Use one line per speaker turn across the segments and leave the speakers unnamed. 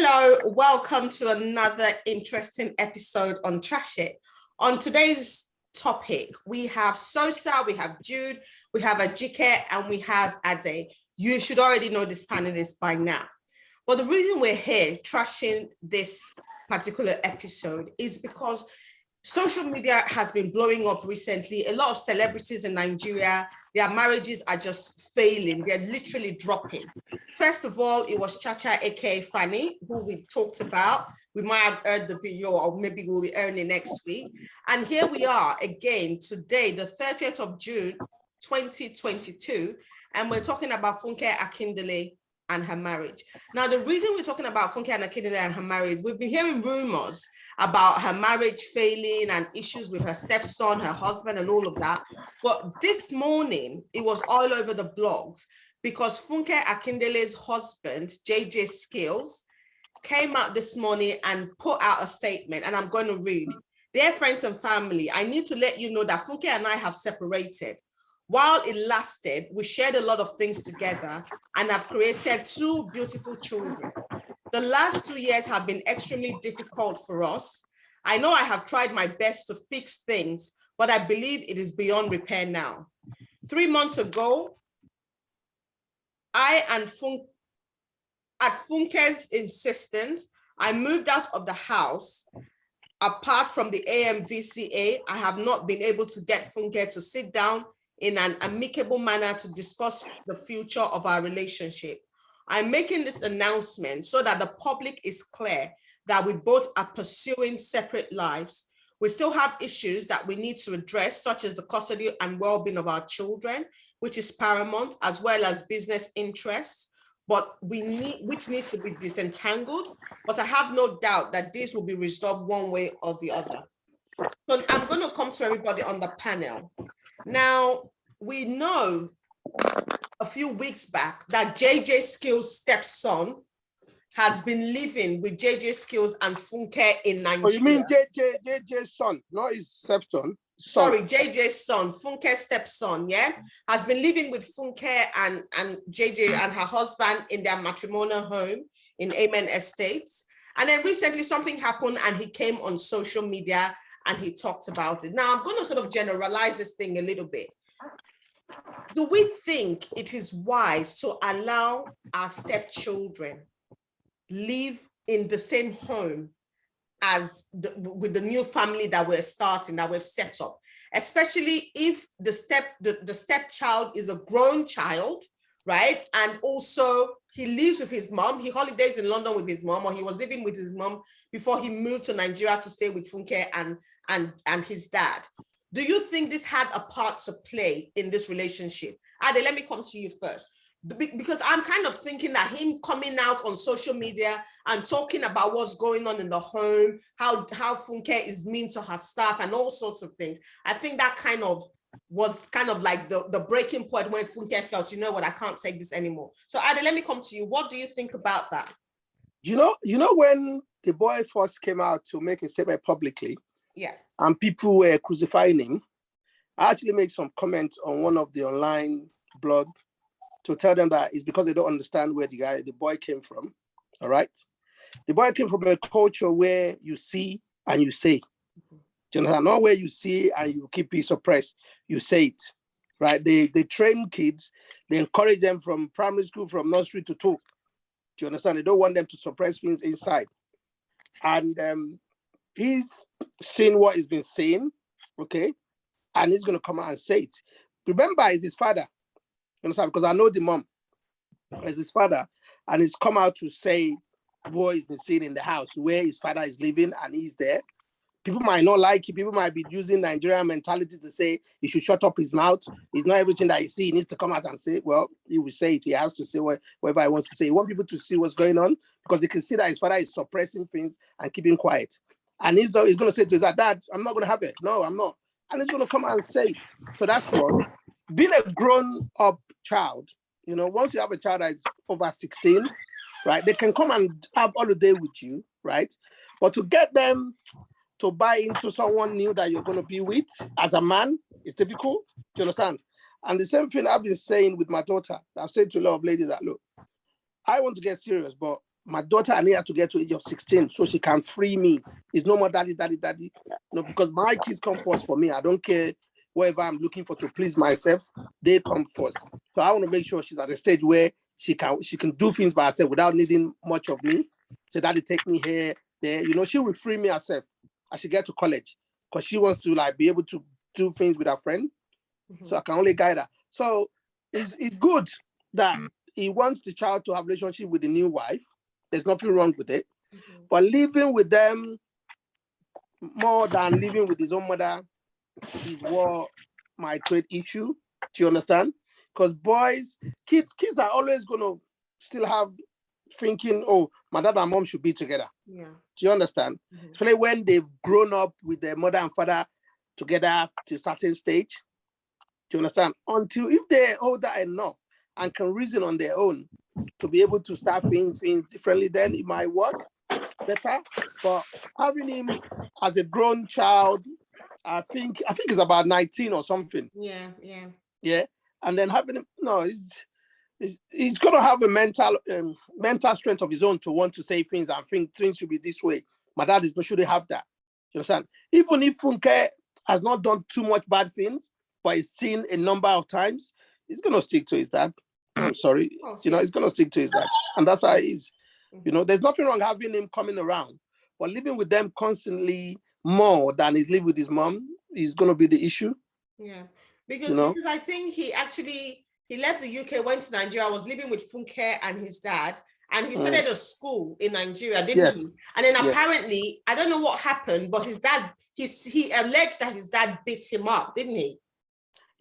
Hello, welcome to another interesting episode on Trash It. On today's topic, we have Sosa, we have Jude, we have Ajike, and we have Ade. You should already know this panelist by now. But the reason we're here trashing this particular episode is because social media has been blowing up recently. A lot of celebrities in Nigeria, their marriages are just failing. They're literally dropping. First of all, it was Chacha, aka Fanny, who we talked about. We might have heard the video, or maybe we'll be airing it next week. And here we are again today, the 30th of June, 2022. And we're talking about Funke Akindele and her marriage. Now, the reason we're talking about Funke Akindele and her marriage, we've been hearing rumors about her marriage failing and issues with her stepson, her husband, and all of that. But this morning, it was all over the blogs because Funke Akindele's husband, JJC Skillz, came out this morning and put out a statement, and I'm going to read. Dear friends and family, I need to let you know that Funke and I have separated. While it lasted, we shared a lot of things together and have created two beautiful children. The last 2 years have been extremely difficult for us. I know I have tried my best to fix things, but I believe it is beyond repair now. 3 months ago, at Funke's insistence, I moved out of the house. Apart from the AMVCA, I have not been able to get Funke to sit down in an amicable manner to discuss the future of our relationship. I'm making this announcement so that the public is clear that we both are pursuing separate lives. We still have issues that we need to address, such as the custody and well-being of our children, which is paramount, as well as business interests, which needs to be disentangled. But I have no doubt that this will be resolved one way or the other. So I'm going to come to everybody on the panel. Now, we know a few weeks back that JJ Skillz' stepson has been living with JJ Skillz and Funke in Nigeria.
Oh, you mean JJ's son, not his stepson?
Sorry, JJ's son, Funke's stepson, yeah, has been living with Funke and JJ and her husband in their matrimonial home in Amen Estates. And then recently something happened and he came on social media and he talked about it. Now, I'm going to sort of generalize this thing a little bit. Do we think it is wise to allow our stepchildren live in the same home as with the new family that we're starting, that we've set up, especially if the stepchild is a grown child, right? And also he lives with his mom. He holidays in London with his mom, or he was living with his mom before he moved to Nigeria to stay with Funke and his dad. Do you think this had a part to play in this relationship? Ade, let me come to you first. Because I'm kind of thinking that him coming out on social media and talking about what's going on in the home, how Funke is mean to her staff and all sorts of things, I think that was like the breaking point when Funke felt, you know what, I can't take this anymore. So Ade, let me come to you. What do you think about that?
You know when the boy first came out to make a statement publicly,
yeah,
and people were crucifying him, I actually made some comments on one of the online blog to tell them that it's because they don't understand where the boy came from. All right. The boy came from a culture where you see and you say. Do you understand? Not where you see and you keep it suppressed. You say it. Right. They train kids, they encourage them from primary school, from nursery to talk. Do you understand? They don't want them to suppress things inside. And he's seen what he's been saying, okay? And he's gonna come out and say it. Remember, it's his father. You understand? Because I know the mom. It's his father, and he's come out to say what he's been seeing in the house, where his father is living, and he's there. People might not like it. People might be using Nigerian mentality to say he should shut up his mouth. It's not everything that he sees. He needs to come out and say, well, he will say it. He has to say whatever he wants to say. He wants people to see what's going on because they can see that his father is suppressing things and keeping quiet. And he's going to say to his dad, I'm not going to have it. No, I'm not. And he's going to come out and say it. So that's one. Being a grown-up child, once you have a child that is over 16, right, they can come and have holiday with you, right? But to get them to buy into someone new that you're going to be with as a man is difficult. Do you understand? And the same thing I've been saying with my daughter. I've said to a lot of ladies that, look, I want to get serious, but my daughter, I need her to get to the age of 16 so she can free me. It's no more daddy. No, because my kids come first for me. I don't care whatever I'm looking for to please myself, they come first. So I want to make sure she's at a stage where she can do things by herself without needing much of me. So daddy take me here, there. She will free me herself as she get to college because she wants to like be able to do things with her friend. So I can only guide her. So it's good that he wants the child to have a relationship with the new wife. There's nothing wrong with it. But living with them more than living with his own mother is what might create issue. Do you understand? Because kids are always going to still have thinking, oh, my dad and mom should be together.
Yeah.
Do you understand? Especially when they've grown up with their mother and father together to a certain stage. Do you understand? Until if they're older enough and can reason on their own to be able to start seeing things differently, then it might work better. But having him as a grown child, I think it's about 19 or something. Yeah. And then having him, no, he's gonna have a mental strength of his own to want to say things and think things should be this way. My dad shouldn't have that. You understand? Even if Funke has not done too much bad things, but he's seen a number of times, he's gonna stick to his dad. I'm sorry, he's gonna stick to his dad, and that's how it is. There's nothing wrong having him coming around, but living with them constantly more than he's living with his mom is gonna be the issue.
Yeah, because I think he left the UK, went to Nigeria, was living with Funke and his dad, and he started a school in Nigeria, didn't he? And then apparently, I don't know what happened, but his dad, he alleged that his dad beat him up, didn't he?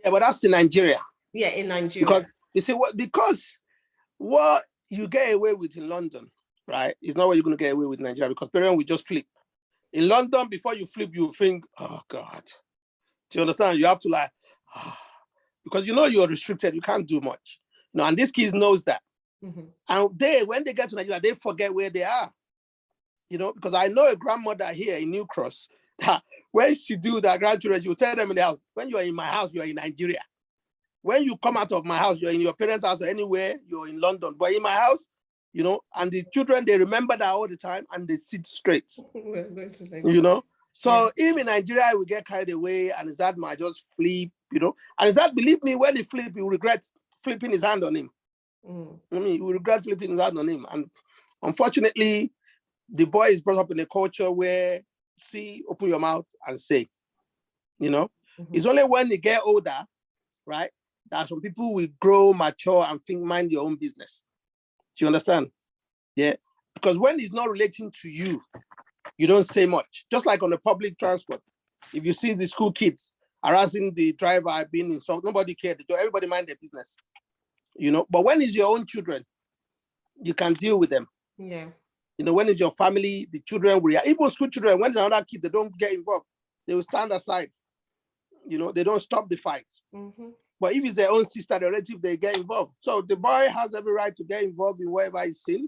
Yeah, but that's in Nigeria.
Yeah, in Nigeria.
Because you see what you get away with in London, right, is not what you're going to get away with in Nigeria, because parents will just flip. In London, before you flip, you think, oh God. Do you understand? You have to because you're restricted, you can't do much. And these kids knows that. And when they get to Nigeria, they forget where they are. Because I know a grandmother here in New Cross that when she do that grandchildren, she will tell them in the house, when you are in my house, you are in Nigeria. When you come out of my house, you're in your parents' house or anywhere, you're in London. But in my house, and the children, they remember that all the time and they sit straight. So him in Nigeria will get carried away and his dad might just flip, and his dad, believe me, when he flip, he will regret flipping his hand on him. He will regret flipping his hand on him. And unfortunately, the boy is brought up in a culture where, open your mouth and say, it's only when they get older, right, that some people will grow, mature, and think, mind your own business. Do you understand? Yeah. Because when he's not relating to you, you don't say much. Just like on the public transport. If you see the school kids harassing the driver, being insulted, nobody cares. Everybody mind their business. But when it's your own children, you can deal with them.
Yeah.
When it's your family, the children will react. Even school children, when there's another kid, they don't get involved. They will stand aside. They don't stop the fight. But if it's their own sister, their relative, they get involved. So the boy has every right to get involved in whatever he's seen.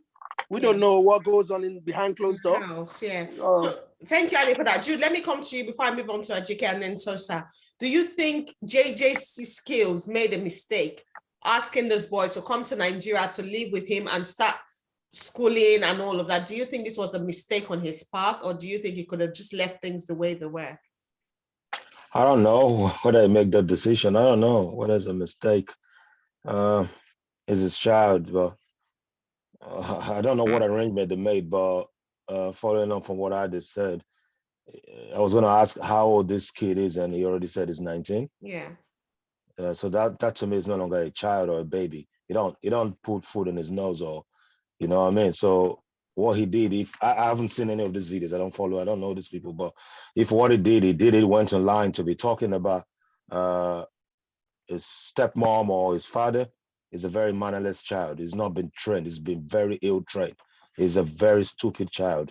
We don't know what goes on behind closed doors.
So, thank you, Ali, for that. Jude, let me come to you before I move on to Ajike and then Sosa. Do you think JJC Skillz made a mistake asking this boy to come to Nigeria to live with him and start schooling and all of that? Do you think this was a mistake on his part, or do you think he could have just left things the way they were?
I don't know whether he make that decision. I don't know whether it's a mistake. It's his child, but I don't know what arrangement they made. But following on from what I just said, I was going to ask how old this kid is, and he already said he's 19.
Yeah.
So that to me is no longer a child or a baby. He don't put food in his nose, or you know what I mean. So what he did, if I haven't seen any of these videos, I don't know these people, but if what he did, went online to be talking about his stepmom or his father, is a very mannerless child. He's not been trained. He's been very ill trained. He's a very stupid child.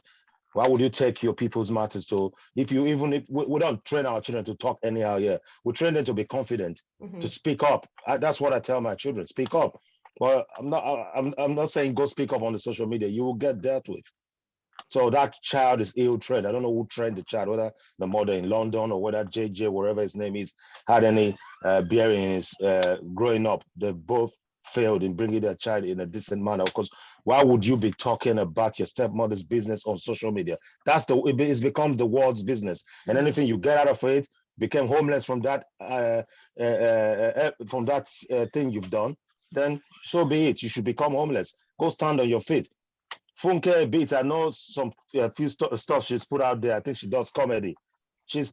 Why would you take your people's matters to, if we don't train our children to talk anyhow here. We train them to be confident, to speak up. That's what I tell my children, speak up. Well, I'm not saying go speak up on the social media. You will get dealt with. So that child is ill trained. I don't know who trained the child, whether the mother in London or whether JJ, wherever his name is, had any bearing in his growing up. They're both failed in bringing their child in a decent manner. Because why would you be talking about your stepmother's business on social media? It's become the world's business, and anything you get out of it, became homeless from that thing you've done, then so be it. You should become homeless. Go stand on your feet. Funke Beats, I know some few stuff she's put out there. I think she does comedy. She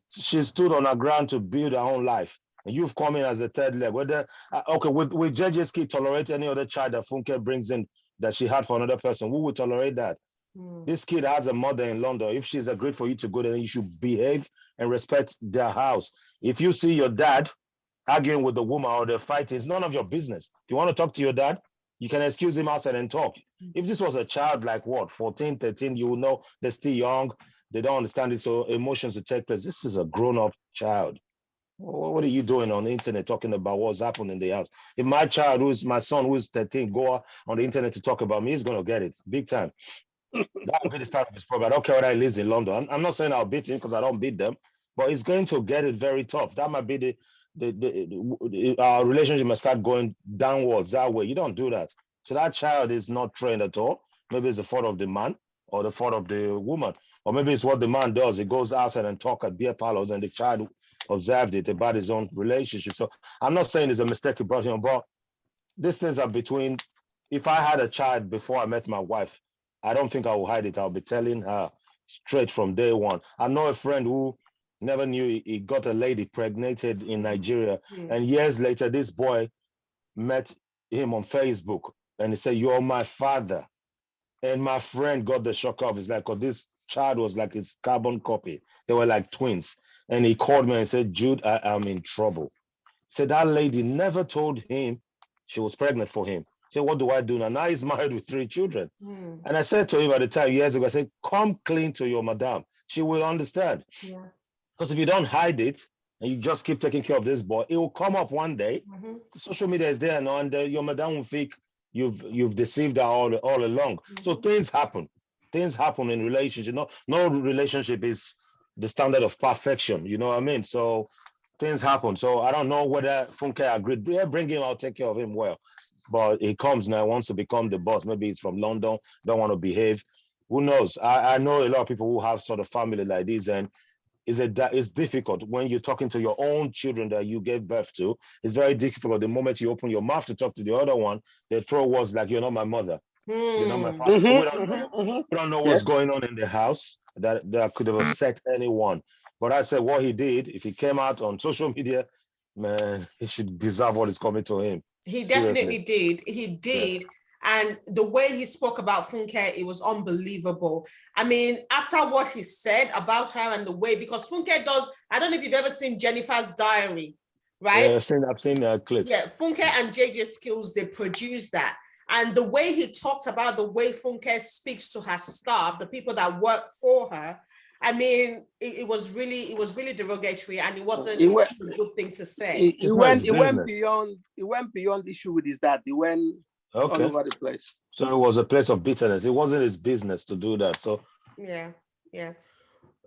stood on her ground to build her own life. And you've come in as a third leg. Whether with JJC tolerate any other child that Funke brings in that she had for another person, who would tolerate that? This kid has a mother in London. If she's agreed for you to go there, you should behave and respect their house. If you see your dad arguing with the woman or they're fighting, it's none of your business. If you want to talk to your dad, you can excuse him outside and talk. If this was a child like what, 14, 13, you will know they're still young, they don't understand it, so emotions will take place. This is a grown-up child. What are you doing on the internet talking about what's happening in the house? If my son who's 13, go on the internet to talk about me, he's going to get it big time. That will be the start of his problem. I don't care whether he lives in London. I'm not saying I'll beat him because I don't beat them, but he's going to get it very tough. That might be our relationship must start going downwards that way. You don't do that. So that child is not trained at all. Maybe it's the fault of the man or the fault of the woman, or maybe it's what the man does. He goes outside and talk at beer parlors, and the child observed it about his own relationship. So I'm not saying it's a mistake you brought him, but these things are between. If I had a child before I met my wife, I don't think I will hide it. I'll be telling her straight from day one. I know a friend who never knew he got a lady pregnant in Nigeria. And years later, this boy met him on Facebook and he said, "You're my father." And my friend got the shock of, it's like, oh, this child was like his carbon copy. They were like twins. And he called me and said, "Jude, I am in trouble." He said that lady never told him she was pregnant for him. He said, "What do I do now?" Now he's married with 3 children. And I said to him at the time, years ago, I said, "Come clean to your madam. She will understand."
Yeah.
Because if you don't hide it and you just keep taking care of this boy, it will come up one day. Social media is there now, and your madam will think you've deceived her all along. So things happen. Things happen in relationship. No relationship is the standard of perfection. You know what I mean? So things happen. So I don't know whether Funke agreed. Yeah, bring him. I'll take care of him well. But he comes now, wants to become the boss. Maybe he's from London, don't want to behave. Who knows? I know a lot of people who have sort of family like this, and it's difficult when you're talking to your own children that you gave birth to. It's very difficult. The moment you open your mouth to talk to the other one, they throw words like, "You're not my mother. You're not my father." So we don't know what's going on in the house that could have upset anyone. But I said, what he did, if he came out on social media, man, he should deserve what is coming to him.
He definitely did. He did. Yeah. And the way he spoke about Funke, it was unbelievable. I mean, after what he said about her and the way, because Funke does, I don't know if you've ever seen Jennifer's Diary, right?
Yeah, I've seen clips.
Yeah, Funke and JJC Skillz, they produced that. And the way he talked about the way Funke speaks to her staff, the people that work for her, I mean, it was really derogatory, and it wasn't a good thing to say.
It went beyond the issue with his dad. He went all over the place.
So it was a place of bitterness. It wasn't his business to do that. So
yeah.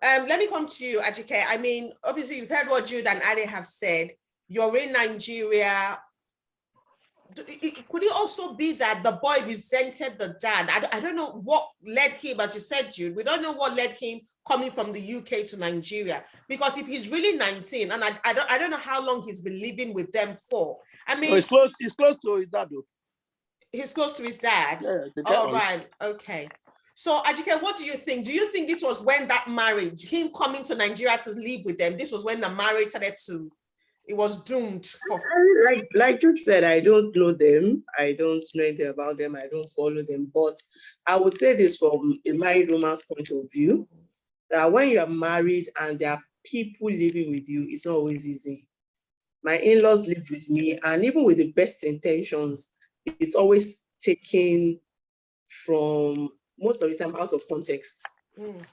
Let me come to you, Ajike. I mean, obviously you've heard what Jude and Ade have said. You're in Nigeria. Could it also be that the boy resented the dad? I don't know what led him, as you said, Jude, we don't know what led him coming from the UK to Nigeria. Because if he's really 19, and I don't know how long he's been living with them for. I mean,
he's close to his dad, though.
He's close to his dad?
Yeah,
all right, okay. So, Ajike, what do you think? Do you think this was when that marriage, him coming to Nigeria to live with them, this was when the marriage started to, it was doomed?
Like Jude said, I don't know them. I don't know anything about them. I don't follow them. But I would say this from a married woman's point of view, that when you are married and there are people living with you, it's not always easy. My in-laws lived with me, and even with the best intentions, it's always taken from, most of the time, out of context. You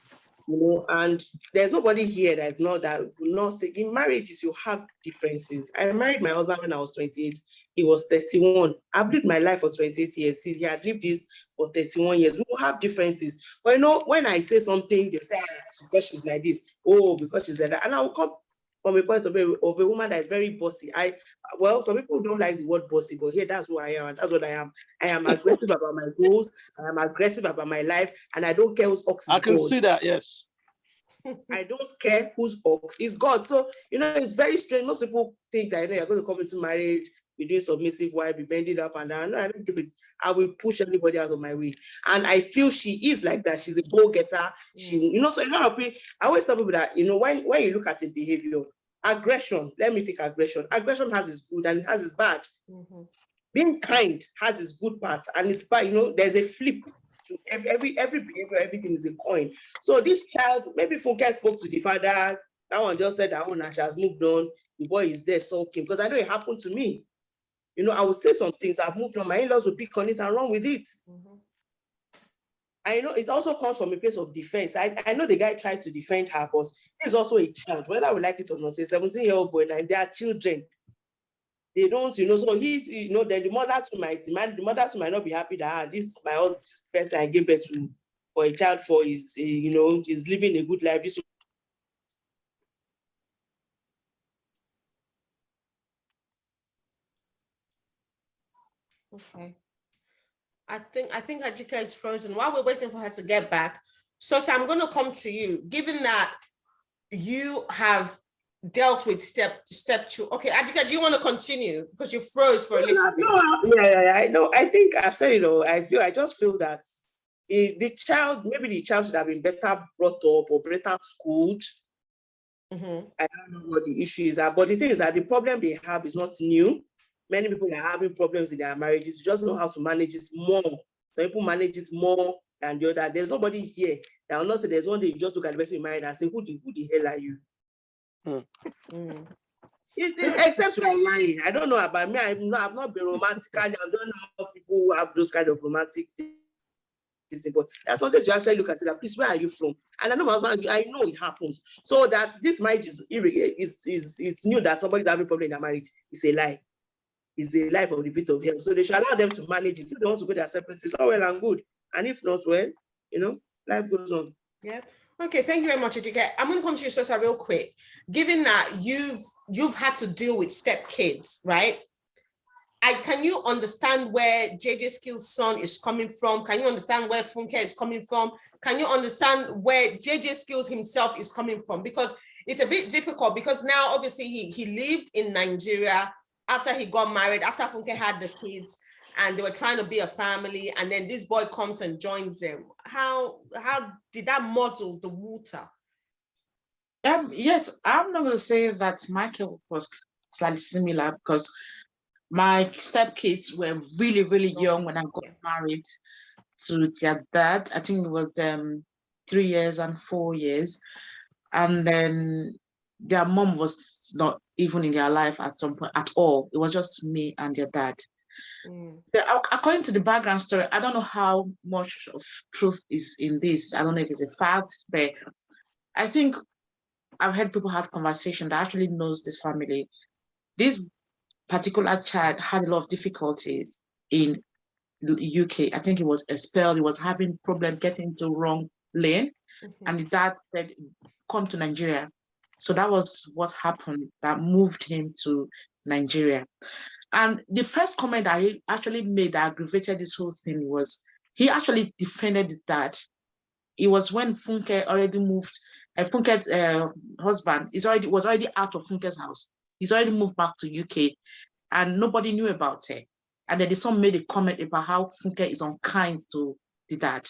know, and there's nobody here that will not say, in marriages, you have differences. I married my husband when I was 28. He was 31. I've lived my life for 28 years. He had lived this for 31 years. We will have differences. But you know, when I say something, they'll say, because she's like this, because she's like that. And I will come from a point of view of a woman that is very bossy. Well, some people don't like the word bossy, but here that's who I am. That's what I am. I am aggressive about my goals. I am aggressive about my life, and I don't care whose ox is
I can
God.
see that, yes.
I don't care whose ox is God. So, it's very strange. Most people think that, you're going to come into marriage, be doing submissive wife, be bending up and down. No, I don't do it. I will push anybody out of my way. And I feel she is like that. She's a go-getter. She, so a lot of people, I always tell people that, when you look at a behavior, aggression, let me pick aggression. Aggression has its good and it has its bad.
Mm-hmm.
Being kind has its good parts and its bad. There's a flip to every behavior, everything is a coin. So this child, maybe Funke spoke to the father, that one just said that one and she has moved on. The boy is there sulking, because I know it happened to me. I would say some things, I've moved on, my in-laws will pick on it and run with it. Mm-hmm. I know it also comes from a place of defense. I know the guy tried to defend her, but he's also a child, whether we like it or not. A 17-year-old boy, and they are children. They don't, so he's, then the mothers might not be happy that this my own person I gave birth to for a child for is, is living a good life.
Okay. I think Ajika is frozen. While we're waiting for her to get back, so I'm going to come to you. Given that you have dealt with step two. Okay, Ajika, do you want to continue? Because you froze for a little bit.
Yeah, I know. I think I've said it all. I just feel that the child should have been better brought up or better schooled. Mm-hmm. I don't know what the issue is, but the thing is that the problem they have is not new. Many people are having problems in their marriages. You just know how to manage it more. Some people manage it more than the other. There's nobody here that will not say there's one day you just look at the person you married and say, who the hell are you? Except you are lying. I don't know about me. I've not been romantic. I don't know how people have those kind of romantic things. But that's something you actually look at it. Like, please, where are you from? And I know my husband, I know it happens. So that this marriage is it's new that somebody's having a problem in their marriage. It's a lie. It's the life of the pit of hell. So they should allow them to manage it. If they want to go their separate ways, all well and good. And if not, well, life goes on.
Yeah. Okay. Thank you very much, Ajika. I'm going to come to you, Sosa, real quick. Given that you've had to deal with stepkids, right? Can you understand where JJ Skillz' son is coming from? Can you understand where Funke is coming from? Can you understand where JJ Skillz himself is coming from? Because it's a bit difficult, because now obviously he lived in Nigeria after he got married, after Funke had the kids, and they were trying to be a family, and then this boy comes and joins them. How did that muddle the water?
Yes, I'm not going to say that Michael was slightly similar, because my stepkids were really, really young when I got married to their dad. I think it was 3 years and 4 years. And then their mom was not even in their life at some point at all. It was just me and their dad. According to the background story, I don't know how much of truth is in this. I don't know if it's a fact, but I think I've heard people have conversation that actually knows this family. This particular child had a lot of difficulties in the UK. I think he was expelled. He was having problem getting into wrong lane. And the dad said, come to Nigeria. So that was what happened that moved him to Nigeria. And the first comment that he actually made that aggravated this whole thing was he actually defended his dad. It was when Funke already moved, Funke's husband was already out of Funke's house. He's already moved back to UK and nobody knew about it. And then the son made a comment about how Funke is unkind to the dad.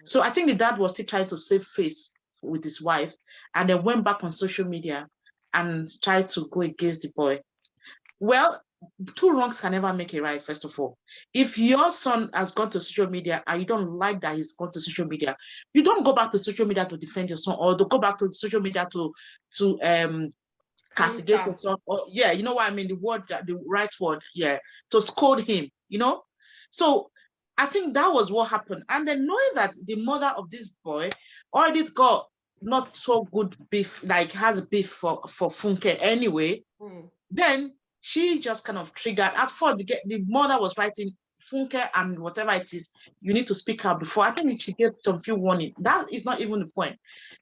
So I think the dad was still trying to save face with his wife, and then went back on social media and tried to go against the boy. Well, two wrongs can never make a right, first of all. If your son has gone to social media and you don't like that he's gone to social media, you don't go back to social media to defend your son, or to go back to social media to castigate your son, or you know what I mean, the right word, to scold him, So I think that was what happened. And then knowing that the mother of this boy already got not so good beef, like has beef for Funke anyway, then she just kind of triggered. At first, the mother was writing Funke and whatever it is, you need to speak out before. I think it should get some few warning. That is not even the point.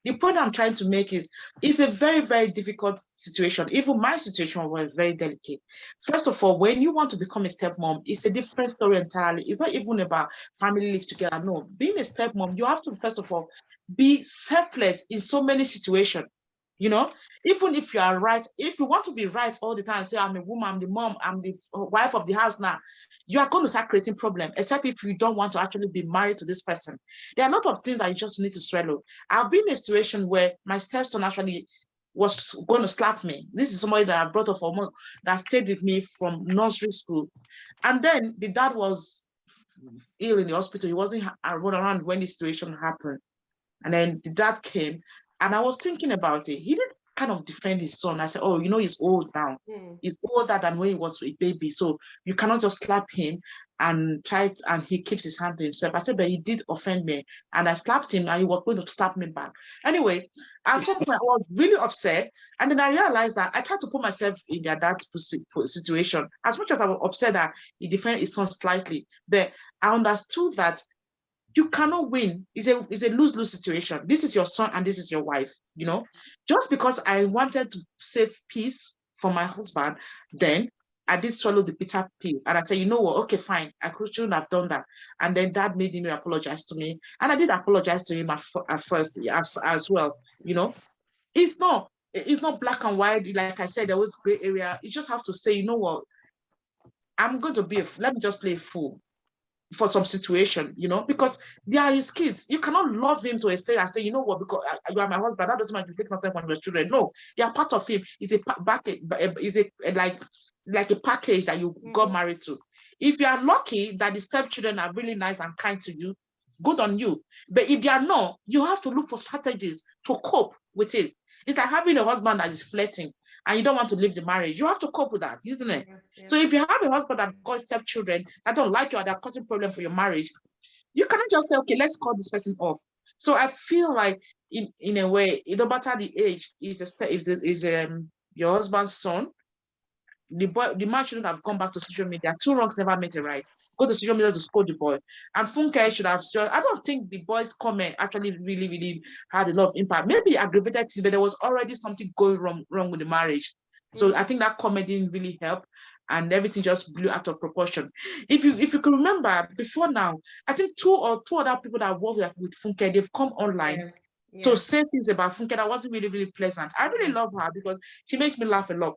The point I'm trying to make is, it's a very, very difficult situation. Even my situation was very delicate. First of all, when you want to become a stepmom, it's a different story entirely. It's not even about family live together. No, being a stepmom, you have to, first of all, be selfless in so many situations. You know, even if you are right, if you want to be right all the time, say, I'm a woman, I'm the mom, I'm the wife of the house now, you are going to start creating problems, except if you don't want to actually be married to this person. There are a lot of things that you just need to swallow. I've been in a situation where my stepson actually was going to slap me. This is somebody that I brought up for that stayed with me from nursery school. And then the dad was ill in the hospital. He wasn't around when the situation happened. And then the dad came, and I was thinking about it. He didn't kind of defend his son. I said, oh, you know, he's old now. He's older than when he was a baby. So you cannot just slap him and and he keeps his hand to himself. I said, but he did offend me. And I slapped him, and he was going to slap me back. Anyway, at some point, I was really upset. And then I realized that I tried to put myself in their dad's situation. As much as I was upset that he defended his son slightly, but I understood that you cannot win. It's a lose-lose situation. This is your son and this is your wife, you know. Just because I wanted to save peace for my husband, then I did swallow the bitter pill. And I said, you know what, okay, fine. I shouldn't have done that. And then Dad made him apologize to me. And I did apologize to him at first as well, you know. It's not black and white. Like I said, there was gray area. You just have to say, you know what, I'm going to let me just play a fool for some situation, you know, because they are his kids. You cannot love him to a state and say, you know what, because you are my husband, that doesn't mean you take myself from your children. No, they are part of him. It's like a package that you got married to. If you are lucky that the stepchildren are really nice and kind to you, good on you. But if they are not, you have to look for strategies to cope with it. It's like having a husband that is flirting and you don't want to leave the marriage. You have to cope with that, isn't it? Yeah. So if you have a husband that got stepchildren that don't like you or that causing problem for your marriage, you cannot just say, okay, let's cut this person off. So I feel like in a way, no matter the age, is your husband's son, the man shouldn't have gone back to social media. Two wrongs never make a right. Go to social media to scold the boy. And Funke should have said, I don't think the boy's comment actually really, really had a lot of impact. Maybe aggravated, but there was already something going wrong with the marriage. So I think that comment didn't really help, and everything just blew out of proportion. If you can remember, before now, I think two other people that work with Funke, they've come online to say things about Funke that wasn't really, really pleasant. I really love her because she makes me laugh a lot.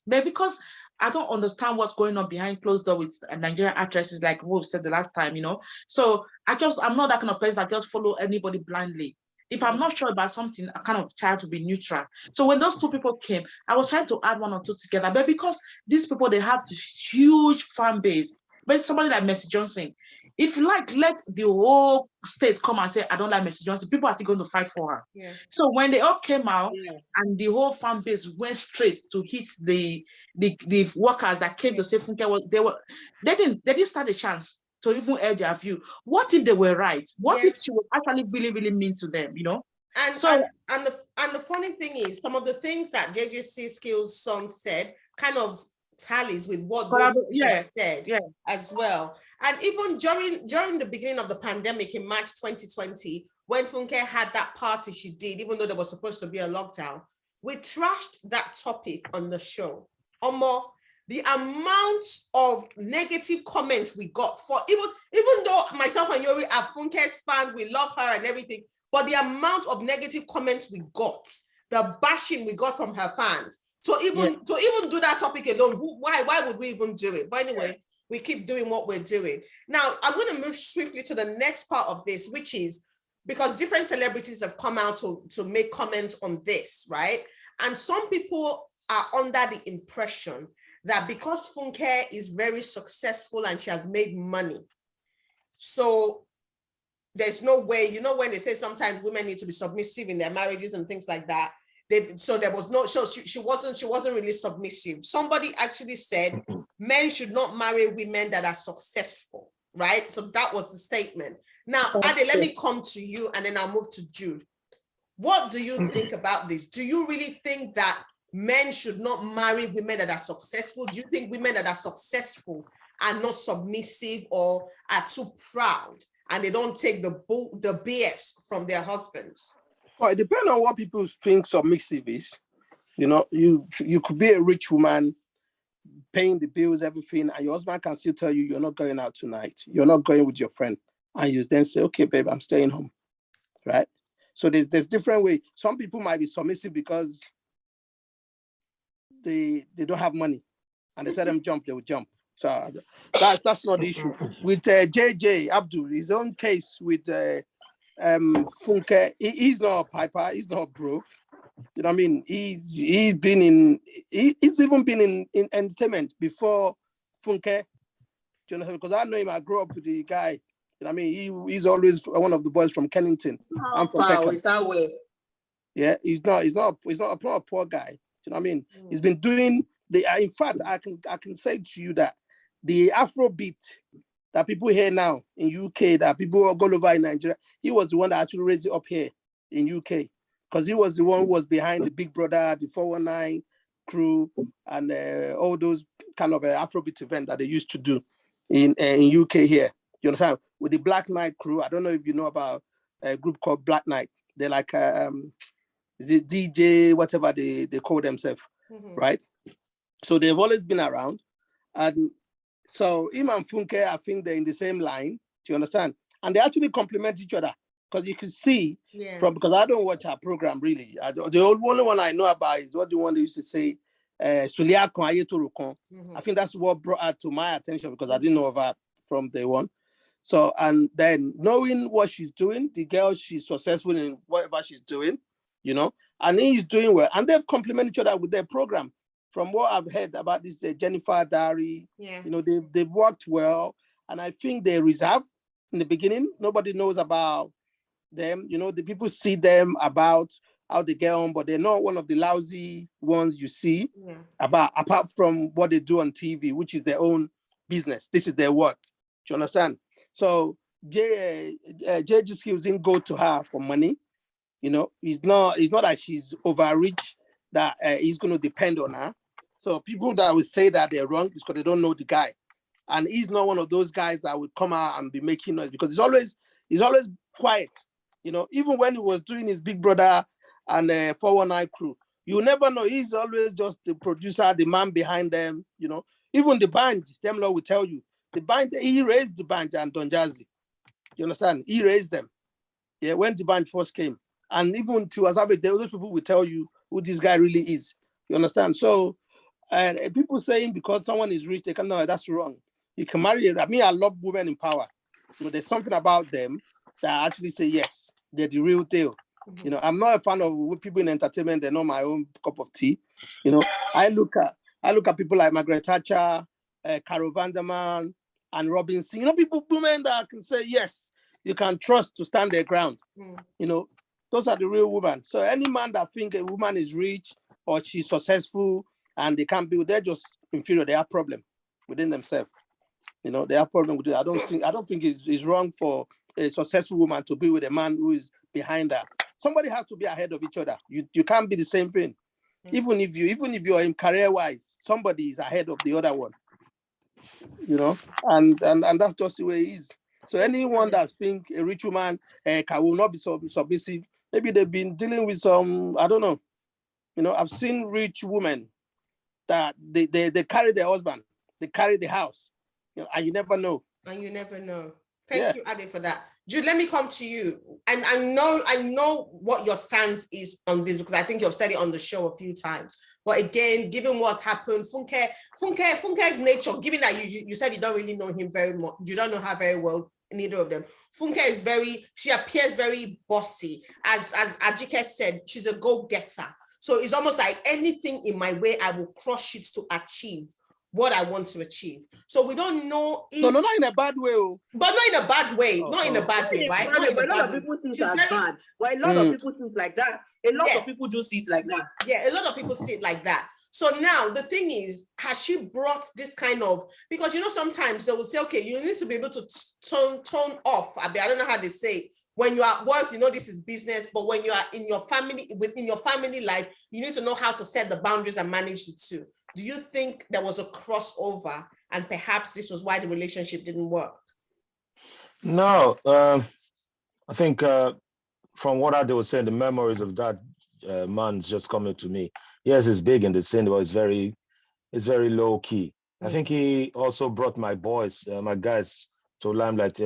But because I don't understand what's going on behind closed door with Nigerian actresses, like Wolf said the last time, you know. So I'm not that kind of person that just follow anybody blindly. If I'm not sure about something, I kind of try to be neutral. So when those two people came, I was trying to add one or two together. But because these people, they have huge fan base. But somebody like Mercy Johnson, if you like, let the whole state come and say, I don't like Mercy Johnson, people are still going to fight for her. Yeah. So when they all came out and the whole fan base went straight to hit the workers that came to say Funke, they didn't stand a chance to even air their view. What if they were right? What if she was actually really, really mean to them, you know?
And the funny thing is, some of the things that JJC Skillz song said kind of tallies with what those said as well. And even during the beginning of the pandemic in March 2020, when Funke had that party she did, even though there was supposed to be a lockdown, we trashed that topic on the show. The amount of negative comments we got for, even though myself and Yori are Funke's fans, we love her and everything, but the amount of negative comments we got, the bashing we got from her fans, to even do that topic alone, why would we even do it? But anyway, we keep doing what we're doing. Now, I'm going to move swiftly to the next part of this, which is because different celebrities have come out to make comments on this, right? And some people are under the impression that because Funke is very successful and she has made money, so there's no way, you know, when they say sometimes women need to be submissive in their marriages and things like that, she wasn't really submissive. Somebody actually said men should not marry women that are successful, right? So that was the statement. Now, Ade, let me come to you and then I'll move to Jude. What do you think about this? Do you really think that men should not marry women that are successful? Do you think women that are successful are not submissive or are too proud and they don't take the BS from their husbands?
Well, it depends on what people think submissive is. You know, you could be a rich woman paying the bills, everything, and your husband can still tell you you're not going out tonight. You're not going with your friend. And you then say, okay, babe, I'm staying home. Right? So there's different ways. Some people might be submissive because they don't have money. And they said them jump, they will jump. So that's not the issue. With JJ Abdul, his own case with Funke, he's not a piper, he's not broke. You know what I mean? He's even been in entertainment before Funke. Do you understand? Because I know him, I grew up with the guy. You know what I mean? He's always one of the boys from Kennington. I'm from Peckham.
Is that way?
Yeah, he's not a poor guy. You know what I mean? He's been doing in fact, I can say to you that the Afrobeat that people hear now in UK, that people all go over in Nigeria, he was the one that actually raised it up here in UK. Because he was the one who was behind the Big Brother, the 419 crew, and all those kind of Afrobeat event that they used to do in UK here. You understand? With the Black Knight crew, I don't know if you know about a group called Black Knight. They're like, is it DJ, whatever they call themselves, right? So they've always been around. And so him and Funke, I think they're in the same line. Do you understand? And they actually complement each other. Because you can see because I don't watch her program really. The only one I know about is what the one they used to say, Sulia Kon. I think that's what brought her to my attention because I didn't know of her from day one. So, and then knowing what she's doing, the girl, she's successful in whatever she's doing, you know, and he's doing well. And they've complemented each other with their program. From what I've heard about this Jennifer Diary, you know, they've worked well. And I think they reserve in the beginning. Nobody knows about them, you know, the people see them about how they get on, but they're not one of the lousy ones you see apart from what they do on TV, which is their own business. This is their work. Do you understand? So JJC Skillz didn't go to her for money. You know, it's not that she's overreach that he's going to depend on her. So people that will say that they're wrong because they don't know the guy. And he's not one of those guys that would come out and be making noise because he's always quiet. You know, even when he was doing his Big Brother and 419 crew, you never know. He's always just the producer, the man behind them, you know. Even the band, them Lord will tell you. The band, he raised the band and Don Jazzy. You understand? He raised them. Yeah, when the band first came. And even to Azabe, those people will tell you who this guy really is. You understand? So people saying because someone is rich, they can no, that's wrong. You can marry. I mean, I love women in power. But there's something about them that I actually say, yes, they're the real deal. You know, I'm not a fan of people in entertainment. They're not my own cup of tea. You know, I look at people like Margaret Thatcher, Carol Vanderman, and Robinson. You know, women that can say, yes, you can trust to stand their ground. You know, those are the real women. So any man that think a woman is rich or she's successful and they can't build, they're just inferior. They have problem within themselves. You know, they have problem with it. I don't think it's wrong for a successful woman to be with a man who is behind her. Somebody has to be ahead of each other. You can't be the same thing. Even if you're in career-wise, somebody is ahead of the other one. You know, and that's just the way it is. So anyone that think a rich woman will not be submissive, maybe they've been dealing with some, I don't know. You know, I've seen rich women that they carry their husband, they carry the house. You know, and you never know. Thank
you, Ade, for that. Jude, let me come to you. And I know what your stance is on this because I think you've said it on the show a few times. But again, given what's happened, Funke's nature, given that you said you don't really know him very much, you don't know her very well, neither of them. Funke is she appears very bossy. As Ajike said, she's a go-getter. So it's almost like anything in my way, I will crush it to achieve what I want to achieve. So we don't know if...
No, not in a bad way.
But not in a bad way. Not in a bad way, right?
But a lot of people see it as bad. But a lot of people see it like that. A lot of people do see it like that.
Yeah, a lot of people see it like that. So now the thing is, has she brought this kind of... Because, you know, sometimes they will say, okay, you need to be able to tone off. I don't know how they say. When you're at work, you know this is business. But when you are in your family, within your family life, you need to know how to set the boundaries and manage the two. Do you think there was a crossover and perhaps this was why the relationship didn't work?
No, I think from what I was saying, the memories of that man's just coming to me. Yes, it's big in the scene, but it's very low key. I think he also brought my boys, my guys, to limelight.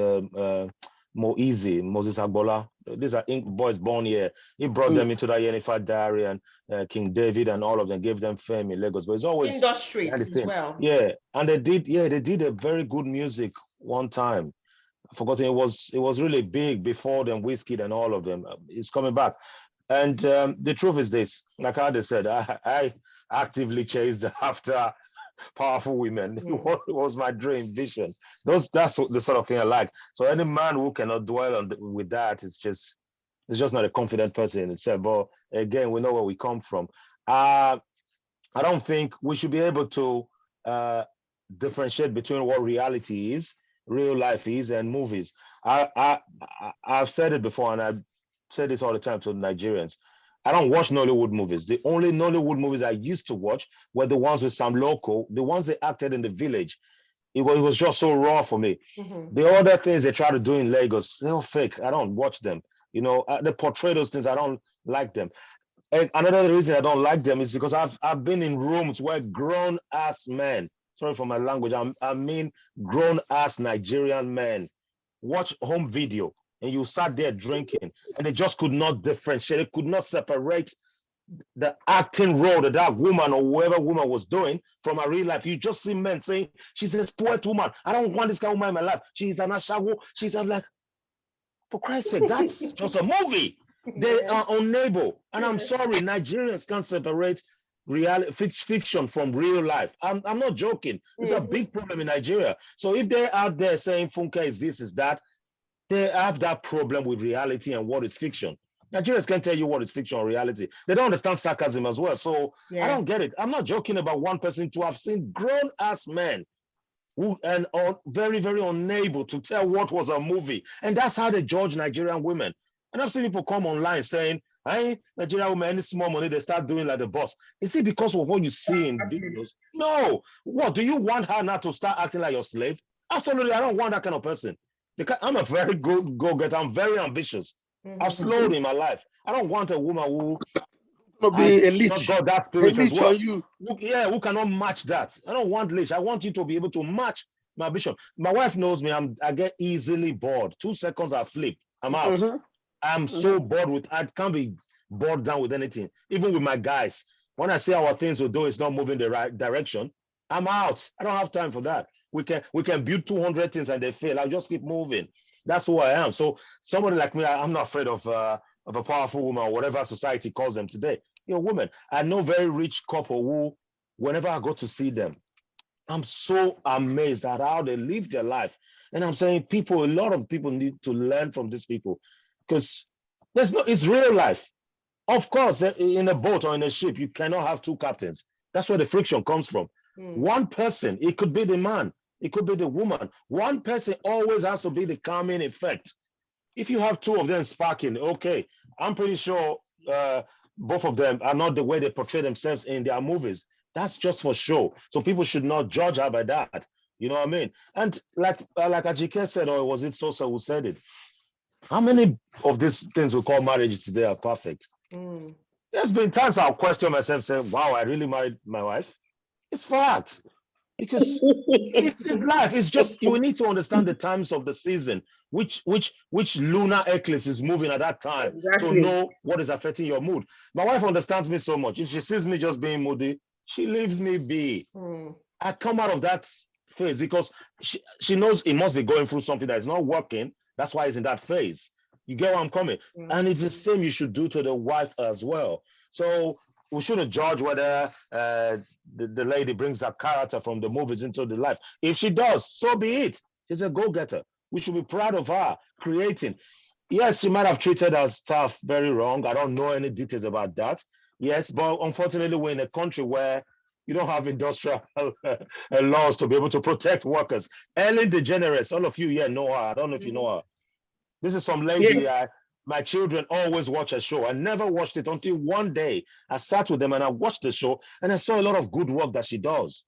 Moses Agbola. These are boys born here. He brought them into that Yennefer Diary and King David and all of them, gave them fame in Lagos. But it's always
industry as well.
Yeah, and they did a very good music one time. I've forgotten, it was really big before them, Whiskey and all of them. It's coming back. And the truth is this, like I said, I actively chased after powerful women. It was my dream vision. That's the sort of thing I like. So any man who cannot dwell with that is just not a confident person in itself. But again, we know where we come from. I don't think we should be able to differentiate between what reality is, real life is, and movies. I've said it before, and I've said this all the time to Nigerians. I don't watch Nollywood movies. The only Nollywood movies I used to watch were the ones with Sam Loco, the ones they acted in the village. It was just so raw for me. The other things they try to do in Lagos, they're all fake. I don't watch them. You know, they portray those things. I don't like them. And another reason I don't like them is because I've been in rooms where grown ass men, sorry for my language, I mean grown ass Nigerian men, watch home video. And you sat there drinking, and they just could not differentiate. They could not separate the acting role that woman or whoever woman was doing from a real life. You just see men saying, she's a spoiled woman. I don't want this kind of woman in my life. She's an ashawo. I'm like, for Christ's sake, that's just a movie. They are unable. And I'm sorry, Nigerians can't separate fiction from real life. I'm not joking. It's a big problem in Nigeria. So if they're out there saying Funke is this, is that, they have that problem with reality and what is fiction. Nigerians can't tell you what is fiction or reality. They don't understand sarcasm as well. So I don't get it. I'm not joking about one person too. I've seen grown-ass men who are very, very unable to tell what was a movie. And that's how they judge Nigerian women. And I've seen people come online saying, hey, Nigerian women, any small money, they start doing like the boss. Is it because of what you see in videos? No. What, do you want her now to start acting like your slave? Absolutely, I don't want that kind of person. Because I'm a very good go-getter. I'm very ambitious. I've slowed in my life. I don't want a woman who
be elite.
Not got that spirit as well.
You.
Who cannot match that. I don't want leash. I want you to be able to match my ambition. My wife knows me. I get easily bored. 2 seconds I flip. I'm out. I'm so bored with. I can't be bored down with anything. Even with my guys. When I see our things we do is not moving the right direction, I'm out. I don't have time for that. We can build 200 things and they fail. I'll just keep moving. That's who I am. So somebody like me, I'm not afraid of a powerful woman or whatever society calls them today. You're a woman. I know very rich couple who, whenever I go to see them, I'm so amazed at how they live their life. And I'm saying a lot of people need to learn from these people because it's real life. Of course, in a boat or in a ship, you cannot have two captains. That's where the friction comes from. One person, it could be the man, it could be the woman. One person always has to be the calming effect. If you have two of them sparking, okay, I'm pretty sure both of them are not the way they portray themselves in their movies. That's just for show. So people should not judge her by that. You know what I mean? And like Ajike said, or was it Sosa who said it? How many of these things we call marriage today are perfect? There's been times I'll question myself, saying, wow, I really married my wife. It's fact. Because it's life. It's just you need to understand the times of the season, which lunar eclipse is moving at that time to know what is affecting your mood. My wife understands me so much. If she sees me just being moody, she leaves me be. I come out of that phase because she knows it must be going through something that is not working. That's why it's in that phase. You get where I'm coming? And it's the same you should do to the wife as well. So we shouldn't judge whether the lady brings her character from the movies into the life. If she does, so be it. She's a go-getter. We should be proud of her creating. Yes, she might have treated her staff very wrong. I don't know any details about that. Yes, but unfortunately, we're in a country where you don't have industrial laws to be able to protect workers. Ellen DeGeneres, all of you here know her. I don't know if you know her. This is some lady. Yes. My children always watch a show. I never watched it until one day I sat with them and I watched the show and I saw a lot of good work that she does.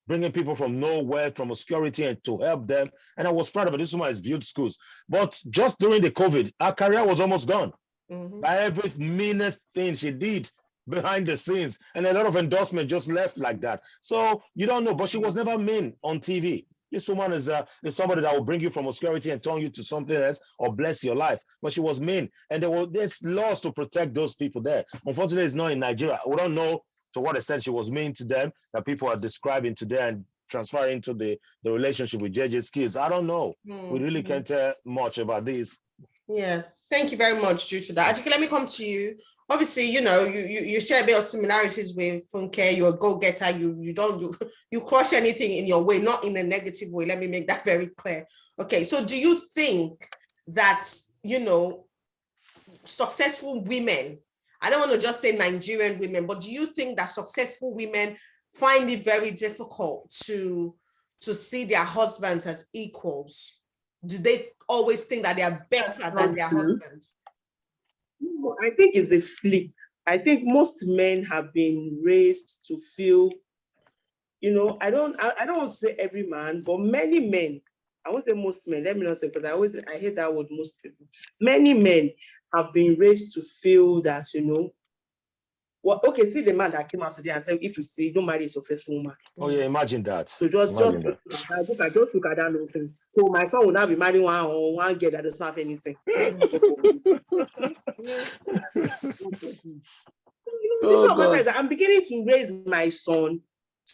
bringing people from nowhere, from obscurity, and to help them. And I was proud of it. This woman has built schools. But just during the COVID, her career was almost gone by every meanest thing she did behind the scenes. And a lot of endorsement just left like that. So you don't know, but she was never mean on TV. This woman is somebody that will bring you from obscurity and turn you to something else or bless your life. But she was mean. And there's laws to protect those people there. Unfortunately, it's not in Nigeria. We don't know to what extent she was mean to them that people are describing today and transferring to the relationship with JJC Skillz. I don't know. We really can't tell much about this.
Yeah, thank you very much, Jude, for that. Ajike, let me come to you. Obviously, you know, you share a bit of similarities with Funke. You're a go-getter. You crush anything in your way, not in a negative way. Let me make that very clear. Okay, so do you think that, you know, successful women, I don't want to just say Nigerian women, but do you think that successful women find it very difficult to see their husbands as equals? Do they always think that they are better than their husbands?
No, I think it's a flip. I think most men have been raised to feel, you know, I don't want to say every man, but many men, I won't say most men, let me not say, but I hate that word, most people. Many men have been raised to feel that, you know, well, okay, see the man that came out today and said, if you see, don't marry a successful woman.
Oh yeah, imagine that.
So just look at that nonsense. So my son will now be marrying one girl that doesn't have anything. I'm beginning to raise my son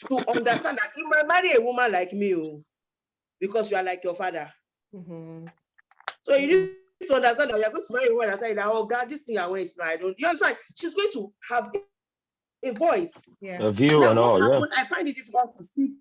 to understand that you might marry a woman like me, because you are like your father. So you need to understand that you're going to marry a woman and say that, oh God, this thing I want is not, I don't. You understand? She's going to have a voice,
a view, now, and all. Yeah.
I find it difficult to speak.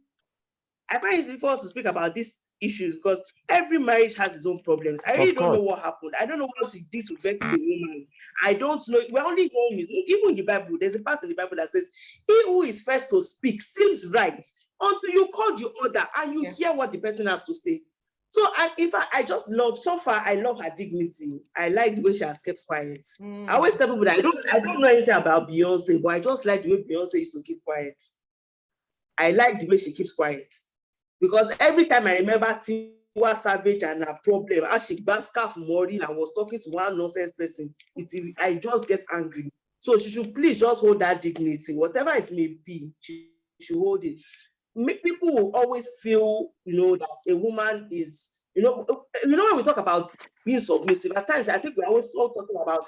I find it difficult to speak about these issues because every marriage has its own problems. I really don't know what happened. I don't know what he did to vex the woman. I don't know. We're only hearing this. Even in the Bible, there's a part in the Bible that says, "He who is first to speak seems right until you call the other and you hear what the person has to say." So I just love, so far, I love her dignity. I like the way she has kept quiet. I always tell people that I don't know anything about Beyonce, but I just like the way Beyonce used to keep quiet. I like the way she keeps quiet. Because every time I remember Tiwa Savage and her problem, as she scarf Mori and was talking to one nonsense person, I just get angry. So she should please just hold that dignity. Whatever it may be, she should hold it. People will always feel, you know, that a woman is, you know, when we talk about being submissive, at times I think we're always talking about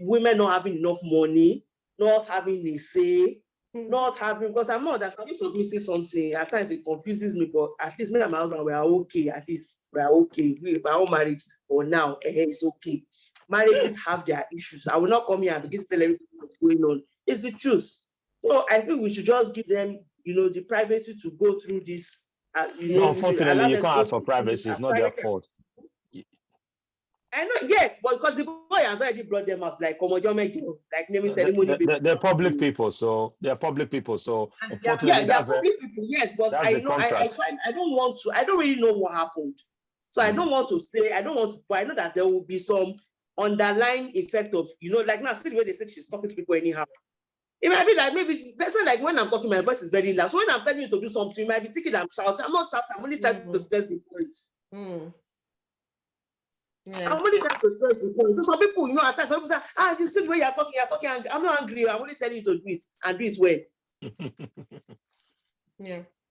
women not having enough money, not having a say, not having, because I'm not that's submissive something. At times it confuses me, but at least me and my husband, we are okay. At least we are okay. My own marriage for now, it's okay. Marriages have their issues. I will not come here and begin to tell everybody what's going on. It's the truth. So I think we should just give them, you know, the privacy to go through this.
Unfortunately, you can't ask for privacy. It's not their fault.
I know, yes, but because the boy has already brought them as like naming ceremony.
They're public people, so unfortunately,
they're public people, yes, but I know I don't really know what happened. So I don't want to say, but I know that there will be some underlying effect of, you know, like now, see the way they said she's talking to people anyhow. It might be like, maybe that's like when I'm talking, my voice is very loud. So when I'm telling you to do something, you might be thinking I'm shouting. I'm not shouting, I'm only trying to stress the point. I'm only trying to stress the point. So some people, you know, at times some people say, you see the way you're talking, I'm not angry, I'm only telling you to do it and do it well.